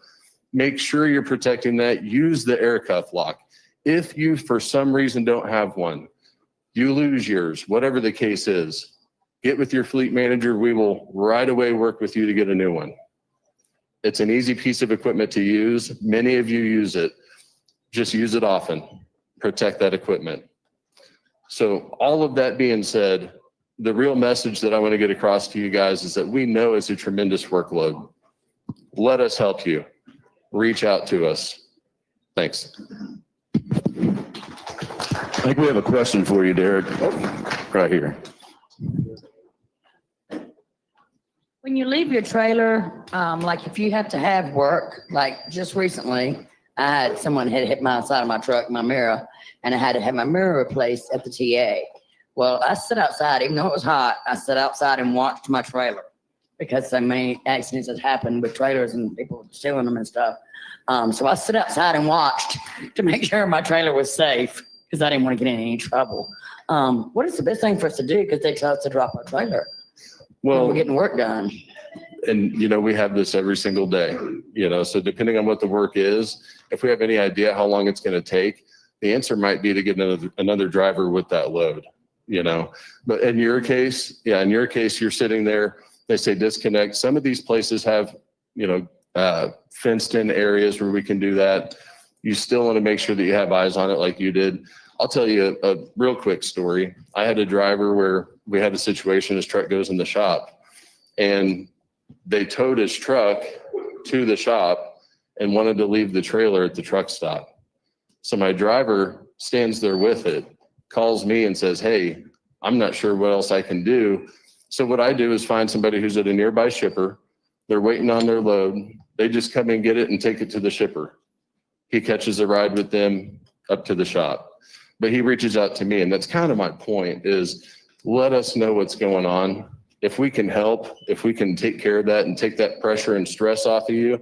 make sure you're protecting that. Use the air cuff lock. If you, for some reason, don't have one, you lose yours, whatever the case is, get with your fleet manager. We will right away work with you to get a new one. It's an easy piece of equipment to use. Many of you use it. Just use it often. Protect that equipment. So all of that being said, the real message that I want to get across to you guys is that we know it's a tremendous workload. Let us help you. Reach out to us. Thanks. I think we have a question for you, Derek. Right here. When you leave your trailer, like if you have to have work, like just recently, I had someone had hit my side of my truck, my mirror, and I had to have my mirror replaced at the TA. Well, I sat outside, even though it was hot, I sat outside and watched my trailer because so many accidents had happened with trailers and people stealing them and stuff. So I sat outside and watched to make sure my trailer was safe because I didn't want to get in any trouble. What is the best thing for us to do? Because they tell us to drop our trailer. Well, we're getting work done. And, we have this every single day, so depending on what the work is, if we have any idea how long it's going to take, the answer might be to get another driver with that load, But in your case, you're sitting there, they say disconnect. Some of these places have, fenced in areas where we can do that. You still want to make sure that you have eyes on it like you did. I'll tell you a real quick story. I had a driver where we had a situation, his truck goes in the shop and they towed his truck to the shop and wanted to leave the trailer at the truck stop. So my driver stands there with it, calls me and says, "Hey, I'm not sure what else I can do." So what I do is find somebody who's at a nearby shipper. They're waiting on their load. They just come and get it and take it to the shipper. He catches a ride with them up to the shop. But he reaches out to me, and that's kind of my point is let us know what's going on. if we can help, if we can take care of that and take that pressure and stress off of you,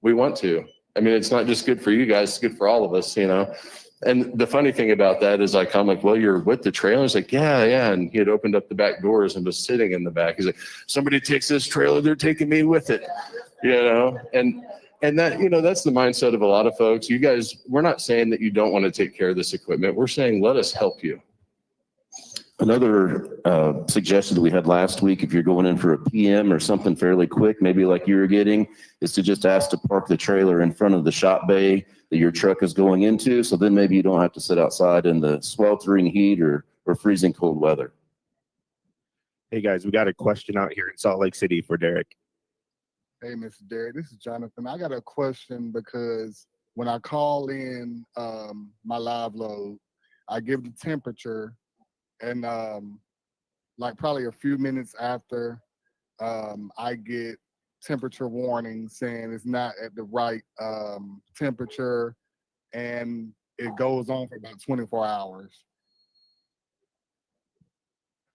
we want to. I mean, it's not just good for you guys, it's good for all of us, you know? And the funny thing about that is like, I'm like, well, you're with the trailer. He's like, yeah. And he had opened up the back doors and was sitting in the back. He's like, somebody takes this trailer, they're taking me with it, you know? And that, you know, that's the mindset of a lot of folks. You guys, we're not saying that you don't want to take care of this equipment. We're saying, let us help you. Another suggestion that we had last week, if you're going in for a PM or something fairly quick, maybe like you were getting, is to just ask to park the trailer in front of the shop bay that your truck is going into. So then maybe you don't have to sit outside in the sweltering heat or freezing cold weather. Hey guys, we got a question out here in Salt Lake City for Derek. Hey, Mr. Derek, this is Jonathan. I got a question because when I call in my live load, I give the temperature, and like probably a few minutes after, I get temperature warning saying it's not at the right temperature, and it goes on for about 24 hours.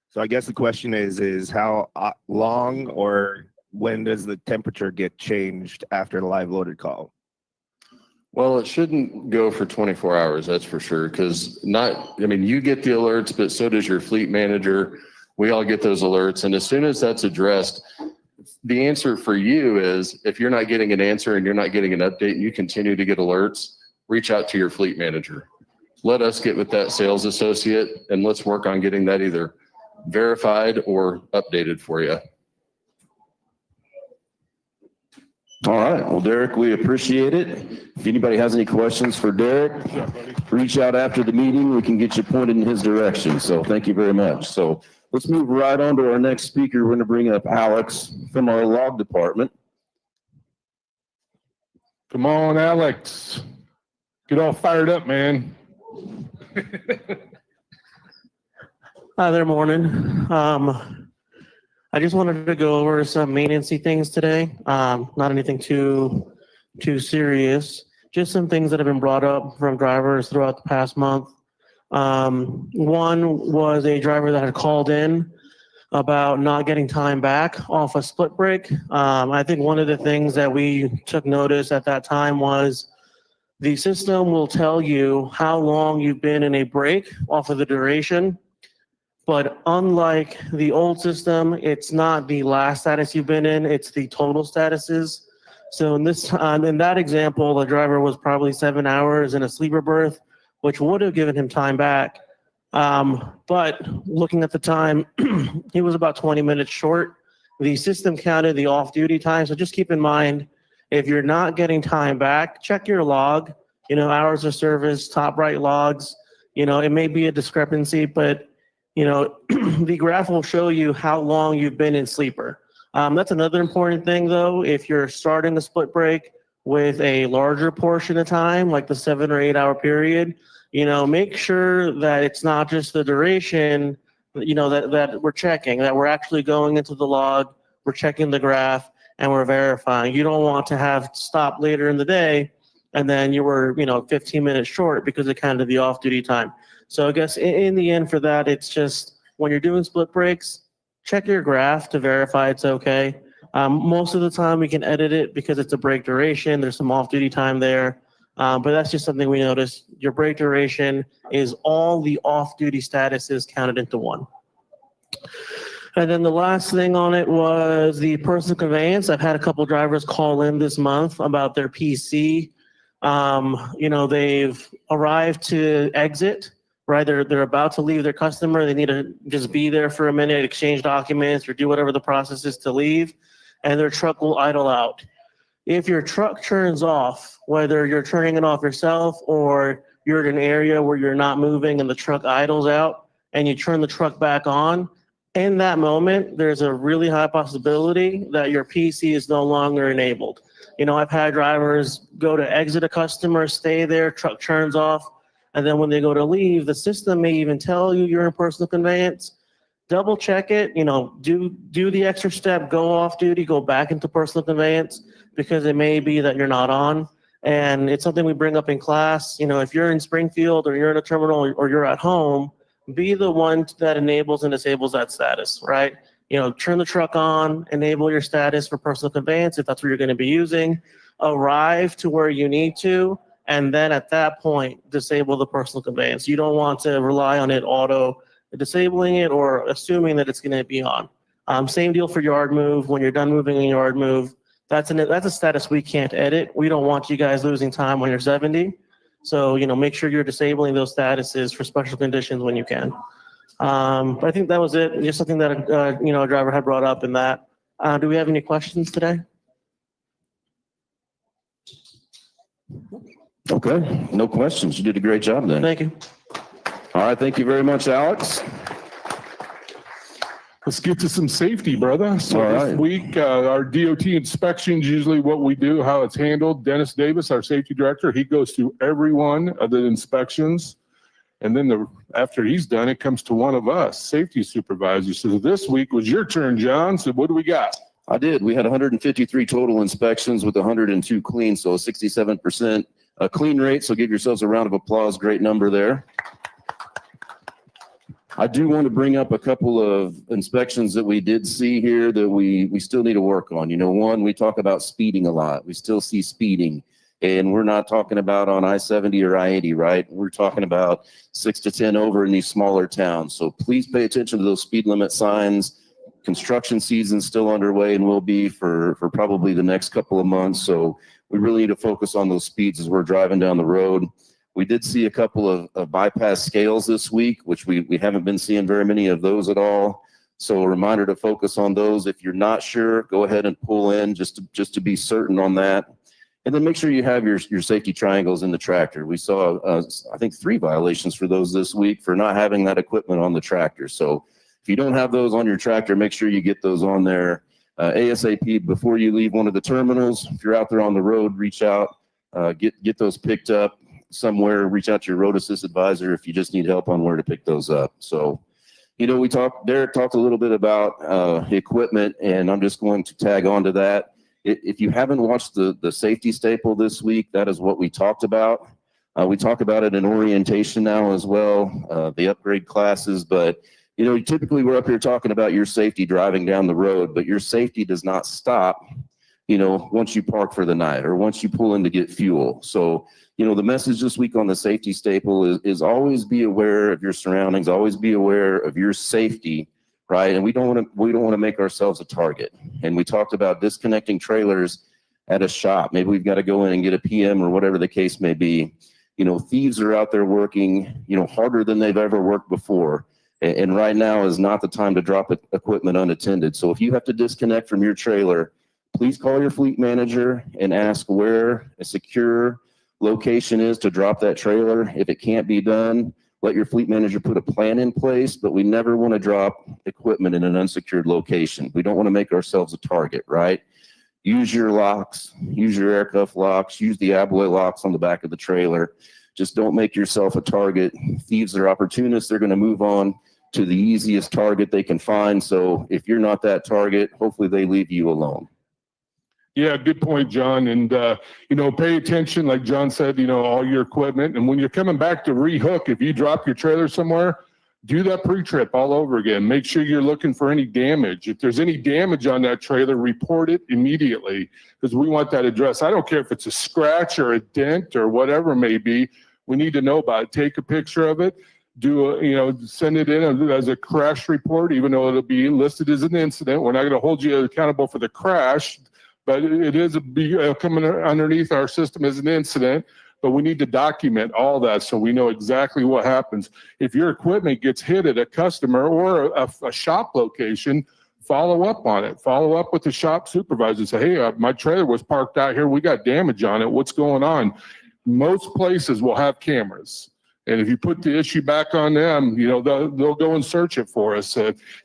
So I guess the question is how long or when does the temperature get changed after the live loaded call? Well, it shouldn't go for 24 hours, that's for sure. Because you get the alerts, but so does your fleet manager. We all get those alerts. And as soon as that's addressed, the answer for you is if you're not getting an answer and you're not getting an update and you continue to get alerts, reach out to your fleet manager. Let us get with that sales associate and let's work on getting that either verified or updated for you. All right. Well, Derek, we appreciate it. If anybody has any questions for Derek, reach out after the meeting. We can get you pointed in his direction. So thank you very much. So let's move right on to our next speaker. We're going to bring up Alex from our log department. Come on, Alex. Get all fired up, man. Hi there, morning. I just wanted to go over some maintenance-y things today. Not anything too serious. Just some things that have been brought up from drivers throughout the past month. One was a driver that had called in about not getting time back off a split break. I think one of the things that we took notice at that time was the system will tell you how long you've been in a break off of the duration. But unlike the old system, it's not the last status you've been in, it's the total statuses. So in that example, the driver was probably 7 hours in a sleeper berth, which would have given him time back. But looking at the time, he was about 20 minutes short. The system counted the off-duty time. So just keep in mind, if you're not getting time back, check your log, hours of service, top right logs. It may be a discrepancy, but the graph will show you how long you've been in sleeper. That's another important thing though. If you're starting a split break with a larger portion of time, like the 7 or 8 hour period, make sure that it's not just the duration, that we're checking, that we're actually going into the log, we're checking the graph, and we're verifying. You don't want to have stopped later in the day and then you were, 15 minutes short because it counted the off-duty time. So I guess in the end for that, it's just when you're doing split breaks, check your graph to verify it's okay. Most of the time we can edit it because it's a break duration. There's some off-duty time there. But that's just something we noticed. Your break duration is all the off-duty statuses counted into one. And then the last thing on it was the personal conveyance. I've had a couple drivers call in this month about their PC. They've arrived to exit. Right, they're about to leave their customer. They need to just be there for a minute, exchange documents, or do whatever the process is to leave, and their truck will idle out. If your truck turns off, whether you're turning it off yourself or you're in an area where you're not moving and the truck idles out, and you turn the truck back on, in that moment, there's a really high possibility that your PC is no longer enabled. I've had drivers go to exit a customer, stay there, truck turns off. And then when they go to leave, the system may even tell you you're in personal conveyance. Double check it, do the extra step, go off duty, go back into personal conveyance, because it may be that you're not on. And it's something we bring up in class. If you're in Springfield or you're in a terminal or you're at home, be the one that enables and disables that status, right? turn the truck on, enable your status for personal conveyance if that's what you're going to be using, arrive to where you need to, and then at that point, disable the personal conveyance. You don't want to rely on it auto disabling it or assuming that it's going to be on. Same deal for yard move. When you're done moving in yard move, that's a status we can't edit. We don't want you guys losing time when you're 70. So, make sure you're disabling those statuses for special conditions when you can. But I think that was it. Just something that, a driver had brought up in that. Do we have any questions today? Okay, no questions. You did a great job then. Thank you. All right, thank you very much, Alex. Let's get to some safety, brother. So All this right. week, our DOT inspections, usually what we do, how it's handled. Dennis Davis, our safety director, he goes through every one of the inspections. And then after he's done, it comes to one of us, safety supervisors. So this week was your turn, John. So what do we got? I did. We had 153 total inspections with 102 clean, so a 67% clean rate. So give yourselves a round of applause. Great number there. I do want to bring up a couple of inspections that we did see here that we still need to work on. One, we talk about speeding a lot. We still see speeding, and we're not talking about on I-70 or I-80, right? We're talking about 6 to 10 over in these smaller towns. So please pay attention to those speed limit signs. Construction season's still underway and will be for probably the next couple of months. So we really need to focus on those speeds as we're driving down the road. We did see a couple of bypass scales this week, which we haven't been seeing very many of those at all. So a reminder to focus on those. If you're not sure, go ahead and pull in just to be certain on that. And then make sure you have your safety triangles in the tractor. We saw, I think, 3 violations for those this week for not having that equipment on the tractor. So if you don't have those on your tractor, make sure you get those on there ASAP before you leave one of the terminals. If you're out there on the road, reach out, get those picked up somewhere. Reach out to your road assist advisor if you just need help on where to pick those up. So, Derek talked a little bit about equipment, and I'm just going to tag on to that. If you haven't watched the safety staple this week, that is what we talked about. We talk about it in orientation now as well, the upgrade classes, but typically we're up here talking about your safety driving down the road, but your safety does not stop, once you park for the night or once you pull in to get fuel. So, the message this week on the safety staple is always be aware of your surroundings, always be aware of your safety, right? And we don't want to make ourselves a target. And we talked about disconnecting trailers at a shop. Maybe we've got to go in and get a PM or whatever the case may be. Thieves are out there working, harder than they've ever worked before. And right now is not the time to drop equipment unattended. So if you have to disconnect from your trailer, please call your fleet manager and ask where a secure location is to drop that trailer. If it can't be done, let your fleet manager put a plan in place, but we never want to drop equipment in an unsecured location. We don't want to make ourselves a target, right? Use your locks, use your air cuff locks, use the Abloy locks on the back of the trailer. Just don't make yourself a target. Thieves are opportunists. They're going to move on to the easiest target they can find. So if you're not that target, hopefully they leave you alone. Yeah, good point, John. And, pay attention, like John said, all your equipment. And when you're coming back to rehook, if you drop your trailer somewhere, do that pre-trip all over again. Make sure you're looking for any damage. If there's any damage on that trailer, report it immediately because we want that addressed. I don't care if it's a scratch or a dent or whatever it may be. We need to know about it. Take a picture of it. Send it in as a crash report, even though it'll be listed as an incident. We're not going to hold you accountable for the crash, but it is coming underneath our system as an incident. But we need to document all that so we know exactly what happens. If your equipment gets hit at a customer or a shop location, follow up on it. Follow up with the shop supervisor. Say, hey, my trailer was parked out here. We got damage on it. What's going on? Most places will have cameras. And if you put the issue back on them, they'll go and search it for us.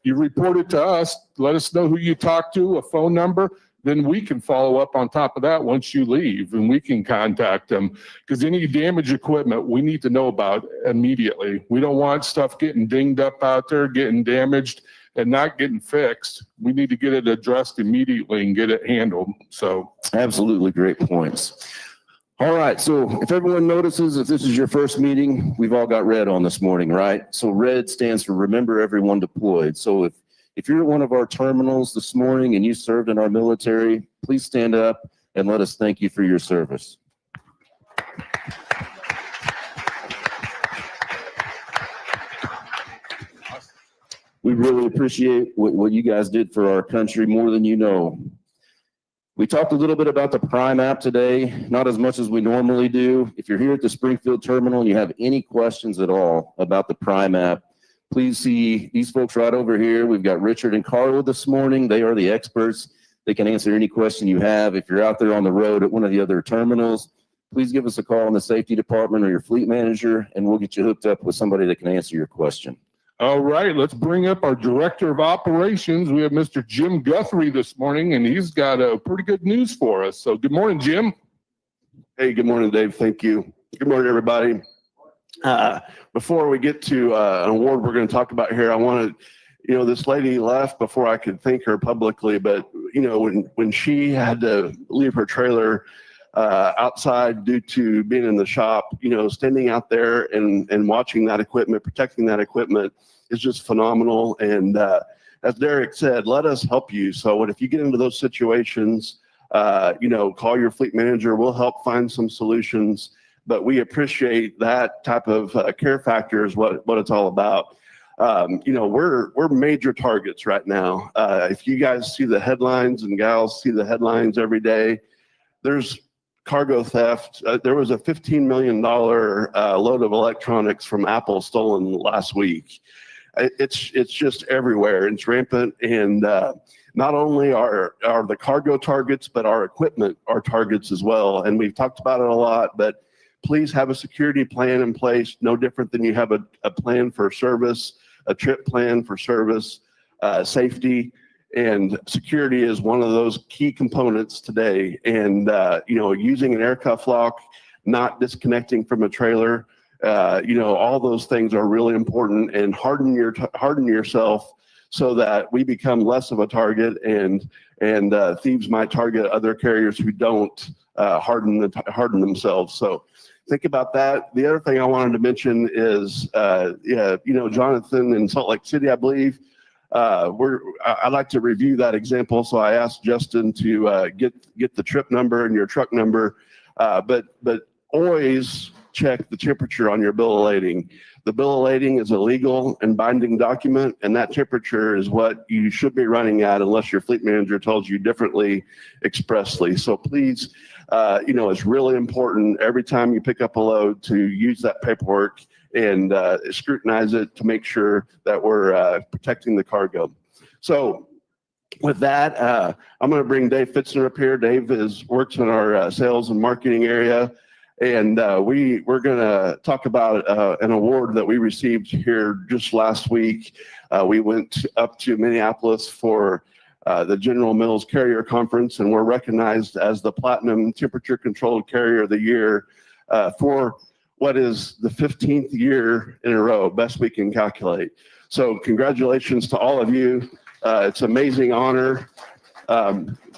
You report it to us, let us know who you talked to, a phone number, then we can follow up on top of that once you leave and we can contact them. Because any damaged equipment, we need to know about immediately. We don't want stuff getting dinged up out there, getting damaged and not getting fixed. We need to get it addressed immediately and get it handled. So absolutely great points. All right, so if everyone notices, if this is your first meeting, we've all got red on this morning, right? So red stands for remember everyone deployed. So if If you're at one of our terminals this morning and you served in our military, please stand up and let us thank you for your service. We really appreciate what you guys did for our country more than you know. We talked a little bit about the Prime app today, not as much as we normally do. If you're here at the Springfield Terminal and you have any questions at all about the Prime app, please see these folks right over here. We've got Richard and Carla this morning. They are the experts. They can answer any question you have. If you're out there on the road at one of the other terminals, please give us a call in the safety department or your fleet manager, and we'll get you hooked up with somebody that can answer your question. All right, let's bring up our Director of Operations. We have Mr. Jim Guthrie this morning, and he's got a pretty good news for us. So good morning, Jim. Hey, good morning, Dave. Thank you. Good morning, everybody. Before we get to an award we're going to talk about here, I want to, this lady left before I could thank her publicly, but, when she had to leave her trailer outside due to being in the shop, standing out there and watching that equipment, protecting that equipment is just phenomenal. And as Derek said, let us help you. So if you get into those situations, call your fleet manager. We'll help find some solutions. But we appreciate that type of care factor is what it's all about. We're major targets right now. If you guys see the headlines and gals see the headlines every day, there's cargo theft. There was a $15 million load of electronics from Apple stolen last week. It's just everywhere. It's rampant. And not only are the cargo targets, but our equipment are targets as well. And we've talked about it a lot, but please have a security plan in place, no different than you have a plan for service, a trip plan for service, safety. And security is one of those key components today. And, using an air cuff lock, not disconnecting from a trailer, all those things are really important. And harden yourself so that we become less of a target and thieves might target other carriers who don't harden themselves. So think about that. The other thing I wanted to mention is, Jonathan in Salt Lake City, I believe, I'd like to review that example. So I asked Justin to get the trip number and your truck number, but always check the temperature on your bill of lading. The bill of lading is a legal and binding document, and that temperature is what you should be running at unless your fleet manager tells you differently expressly. So please, it's really important every time you pick up a load to use that paperwork and scrutinize it to make sure that we're protecting the cargo. So with that, I'm going to bring Dave Fitzner up here. Dave works in our sales and marketing area. And we're going to talk about an award that we received here just last week. We went up to Minneapolis for the General Mills Carrier Conference, and we're recognized as the Platinum Temperature Controlled Carrier of the Year for what is the 15th year in a row, best we can calculate. So congratulations to all of you. It's an amazing honor.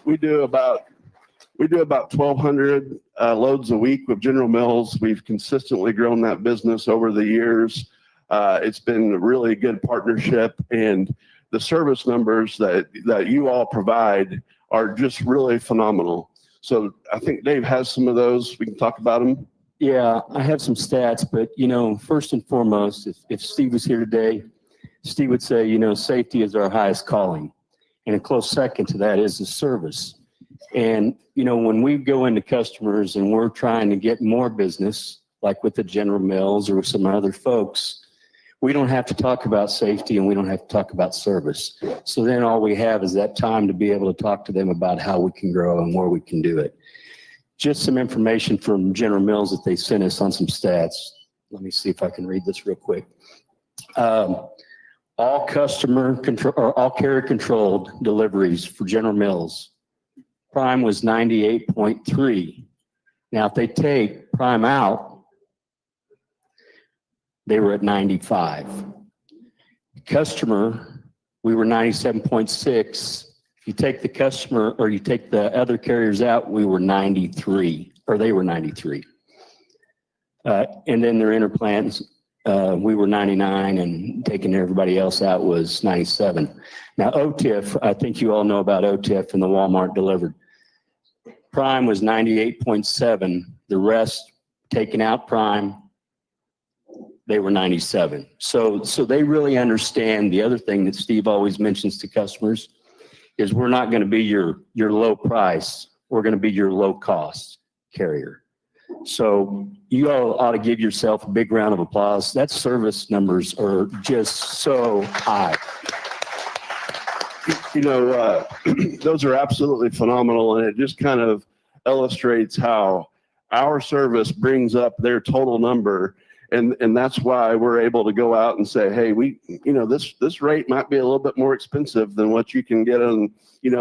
We do about 1,200 loads a week with General Mills. We've consistently grown that business over the years. It's been a really good partnership, and the service numbers that you all provide are just really phenomenal. So I think Dave has some of those. We can talk about them. Yeah, I have some stats, but first and foremost, if Steve was here today, Steve would say, safety is our highest calling. And a close second to that is the service. And, when we go into customers and we're trying to get more business, like with the General Mills or with some other folks, we don't have to talk about safety and we don't have to talk about service. So then all we have is that time to be able to talk to them about how we can grow and where we can do it. Just some information from General Mills that they sent us on some stats. Let me see if I can read this real quick. All customer control or all carrier controlled deliveries for General Mills, Prime was 98.3. Now, if they take Prime out, they were at 95. Customer, we were 97.6. If you take the customer or you take the other carriers out, we were 93, or they were 93. And then their interplans, we were 99 and taking everybody else out was 97. Now OTIF, I think you all know about OTIF and the Walmart delivered. Prime was 98.7. The rest taking out Prime, they were 97. So they really understand. The other thing that Steve always mentions to customers is we're not going to be your low price. We're going to be your low cost carrier. So you all ought to give yourself a big round of applause. That service numbers are just so high. You know, those are absolutely phenomenal, and it just kind of illustrates how our service brings up their total number. And that's why we're able to go out and say, hey, this rate might be a little bit more expensive than what you can get on,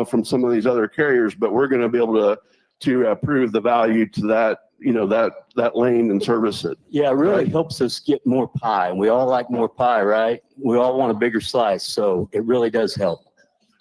from some of these other carriers, but we're going to be able to prove the value to that, that lane and service it. Yeah, it really helps us get more pie. We all like more pie, right? We all want a bigger slice. So it really does help.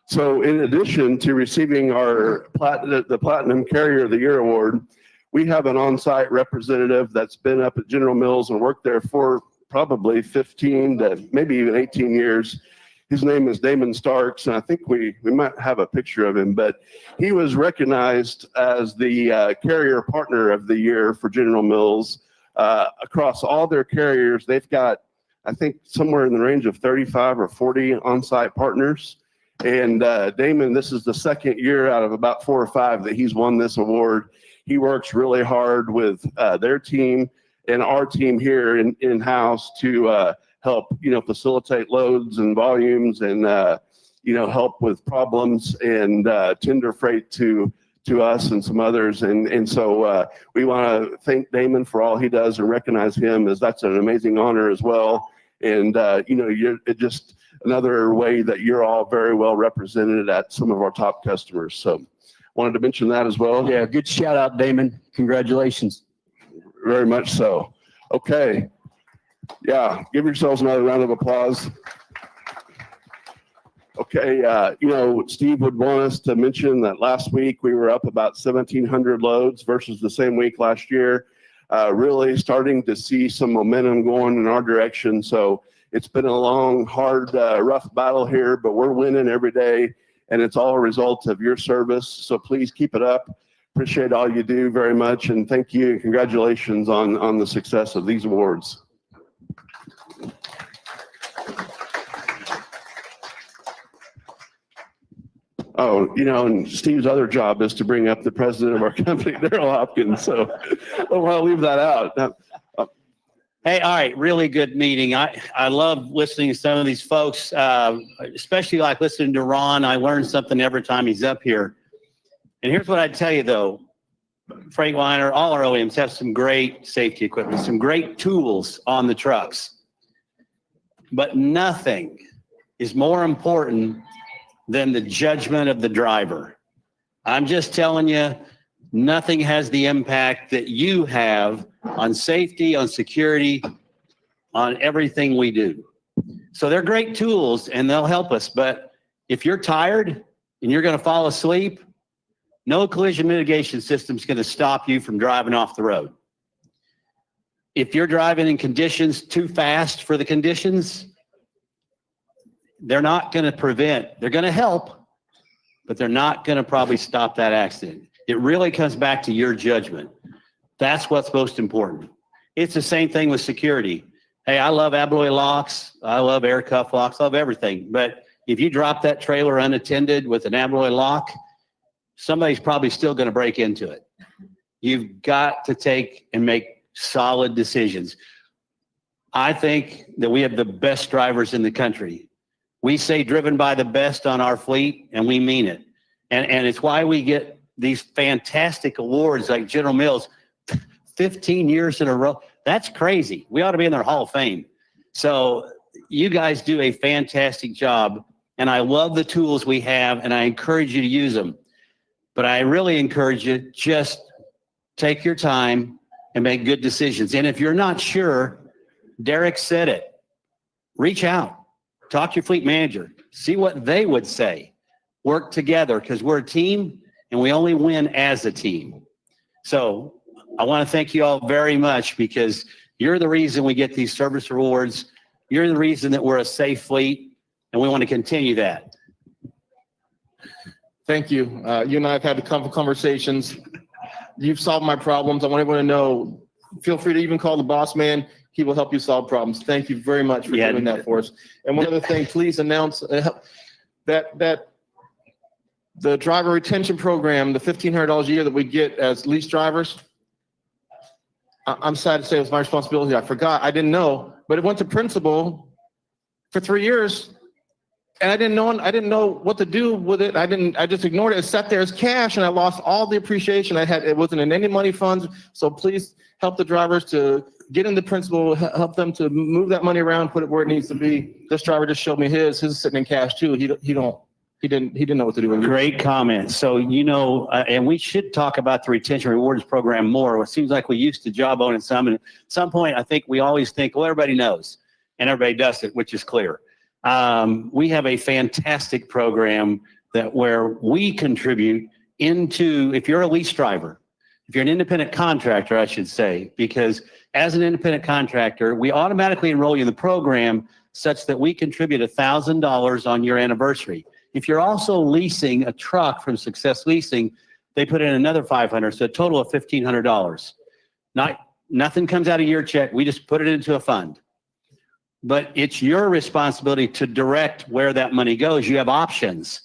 So in addition to receiving our the Platinum Carrier of the Year award, we have an on-site representative that's been up at General Mills and worked there for probably 15 to maybe even 18 years. His name is Damon Starks, and I think we might have a picture of him, but he was recognized as the Carrier Partner of the Year for General Mills. Across all their carriers, they've got, I think, somewhere in the range of 35 or 40 on-site partners. And Damon, this is the second year out of about 4 or 5 that he's won this award. He works really hard with their team and our team here in-house to help, facilitate loads and volumes and, help with problems and tender freight to us and some others. And so we want to thank Damon for all he does and recognize him, as that's an amazing honor as well. And, it just another way that you're all very well represented at some of our top customers. So wanted to mention that as well. Yeah, good shout out, Damon. Congratulations. Very much so. Okay. Yeah, give yourselves another round of applause. Okay, Steve would want us to mention that last week we were up about 1,700 loads versus the same week last year. Really starting to see some momentum going in our direction. So it's been a long, hard, rough battle here, but we're winning every day, and it's all a result of your service. So please keep it up. Appreciate all you do very much, and thank you and congratulations on the success of these awards. Oh, and Steve's other job is to bring up the president of our company, Darrel Hopkins. So I don't want to leave that out. Hey, all right, really good meeting. I love listening to some of these folks, especially like listening to Ron. I learn something every time he's up here. And here's what I'd tell you though, Freightliner, all our OEMs have some great safety equipment, some great tools on the trucks. But nothing is more important than the judgment of the driver. I'm just telling you, nothing has the impact that you have on safety, on security, on everything we do. So they're great tools and they'll help us. But if you're tired and you're going to fall asleep, no collision mitigation system is going to stop you from driving off the road. If you're driving in conditions too fast for the conditions, they're not going to prevent, they're going to help, but they're not going to probably stop that accident. It really comes back to your judgment. That's what's most important. It's the same thing with security. Hey, I love alloy locks. I love air cuff locks. I love everything. But if you drop that trailer unattended with an alloy lock, somebody's probably still going to break into it. You've got to take and make solid decisions. I think that we have the best drivers in the country. We say driven by the best on our fleet, and we mean it. And it's why we get these fantastic awards like General Mills, 15 years in a row. That's crazy. We ought to be in their Hall of Fame. So you guys do a fantastic job, and I love the tools we have, and I encourage you to use them. But I really encourage you, just take your time and make good decisions. And if you're not sure, Derek said it, reach out, talk to your fleet manager, see what they would say. Work together, because we're a team and we only win as a team. So I want to thank you all very much, because You're the reason we get these service rewards. You're the reason that we're a safe fleet, and we want to continue that. Thank you. You and I have had a couple conversations. You've solved my problems. I want everyone to know, feel free to even call the boss man. He will help you solve problems. Thank you very much for doing that for us. And one other thing, please announce that the driver retention program, the $1,500 a year that we get as lease drivers, I'm sad to say it was my responsibility. I forgot. I didn't know, but it went to principal for 3 years. And I didn't know what to do with it. I just ignored it. It sat there as cash and I lost all the appreciation I had. It wasn't in any money funds. So please help the drivers to get in the principal, help them to move that money around, put it where it needs to be. This driver just showed me his is sitting in cash too. He didn't know what to do with it. Great comment. So, and we should talk about the retention rewards program more. It seems like we used to jawbone it some, and at some point, I think we always think, well, everybody knows, and everybody does it, which is clear. We have a fantastic program where we contribute into, if you're a lease driver, if you're an independent contractor, I should say, because as an independent contractor, we automatically enroll you in the program such that we contribute $1,000 on your anniversary. If you're also leasing a truck from Success Leasing, they put in another $500, so a total of $1,500. Nothing comes out of your check. We just put it into a fund. But it's your responsibility to direct where that money goes. You have options.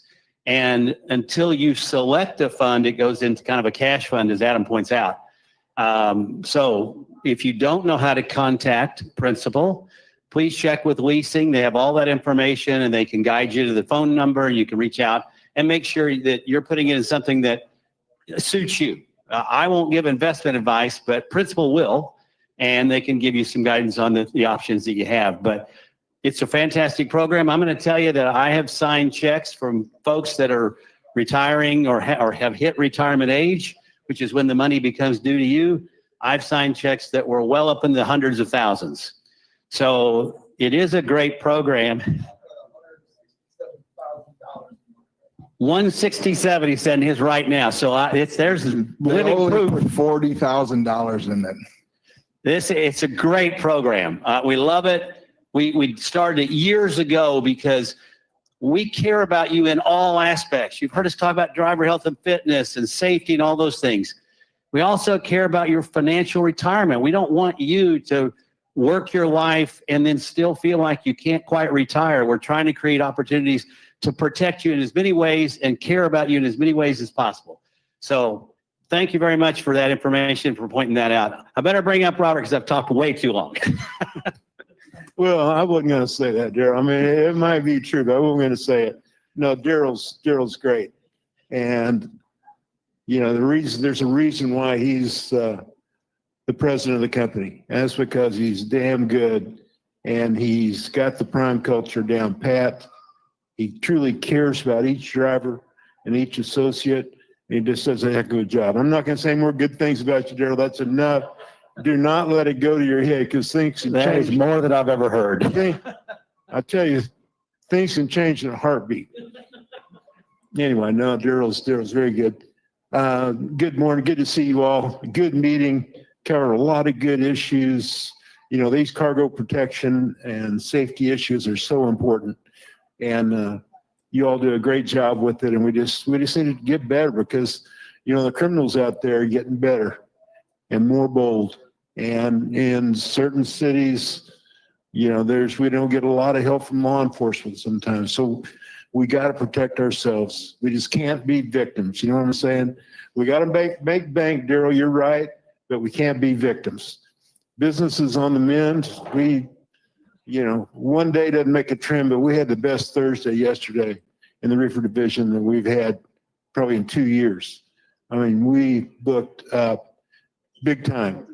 And until you select a fund, it goes into kind of a cash fund, as Adam points out. So if you don't know how to contact principal, please check with leasing. They have all that information and they can guide you to the phone number. You can reach out and make sure that you're putting it in something that suits you. I won't give investment advice, but principal will, and they can give you some guidance on the options that you have. But it's a fantastic program. I'm going to tell you that I have signed checks from folks that are retiring or have hit retirement age, which is when the money becomes due to you. I've signed checks that were well up in the hundreds of thousands. So it is a great program. 167, he said in his right now. So there's living proof. $40,000 in it. It's a great program. We love it. We started it years ago because we care about you in all aspects. You've heard us talk about driver health and fitness and safety and all those things. We also care about your financial retirement. We don't want you to work your life and then still feel like you can't quite retire. We're trying to create opportunities to protect you in as many ways and care about you in as many ways as possible. So thank you very much for that information, for pointing that out. I better bring up Robert because I've talked way too long. Well, I wasn't going to say that, Darrell. I mean, it might be true, but I wasn't going to say it. No, Darrell's great. And, there's a reason why he's the president of the company. And that's because he's damn good and he's got the prime culture down pat. He truly cares about each driver and each associate. And he just does a heck of a job. I'm not going to say more good things about you, Darrell. That's enough. Do not let it go to your head because things can change. That is more than I've ever heard. I tell you, things can change in a heartbeat. Anyway, no, Darrell's very good. Good morning. Good to see you all. Good meeting. Covered a lot of good issues. These cargo protection and safety issues are so important. And you all do a great job with it. And we just need to get better because, the criminals out there are getting better and more bold. And in certain cities, we don't get a lot of help from law enforcement sometimes. So we got to protect ourselves. We just can't be victims. You know what I'm saying? We got to make bank, Darrell, you're right, but we can't be victims. Business is on the mend. One day doesn't make a trend, but we had the best Thursday yesterday in the reefer division that we've had probably in 2 years. I mean, we booked up big time.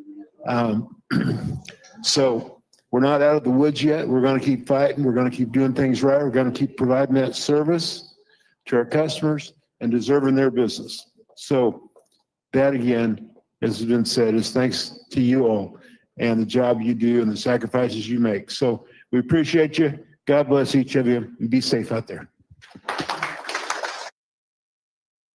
So we're not out of the woods yet. We're going to keep fighting. We're going to keep doing things right. We're going to keep providing that service to our customers and deserving their business. So that, again, as has been said, is thanks to you all and the job you do and the sacrifices you make. So we appreciate you. God bless each of you and be safe out there.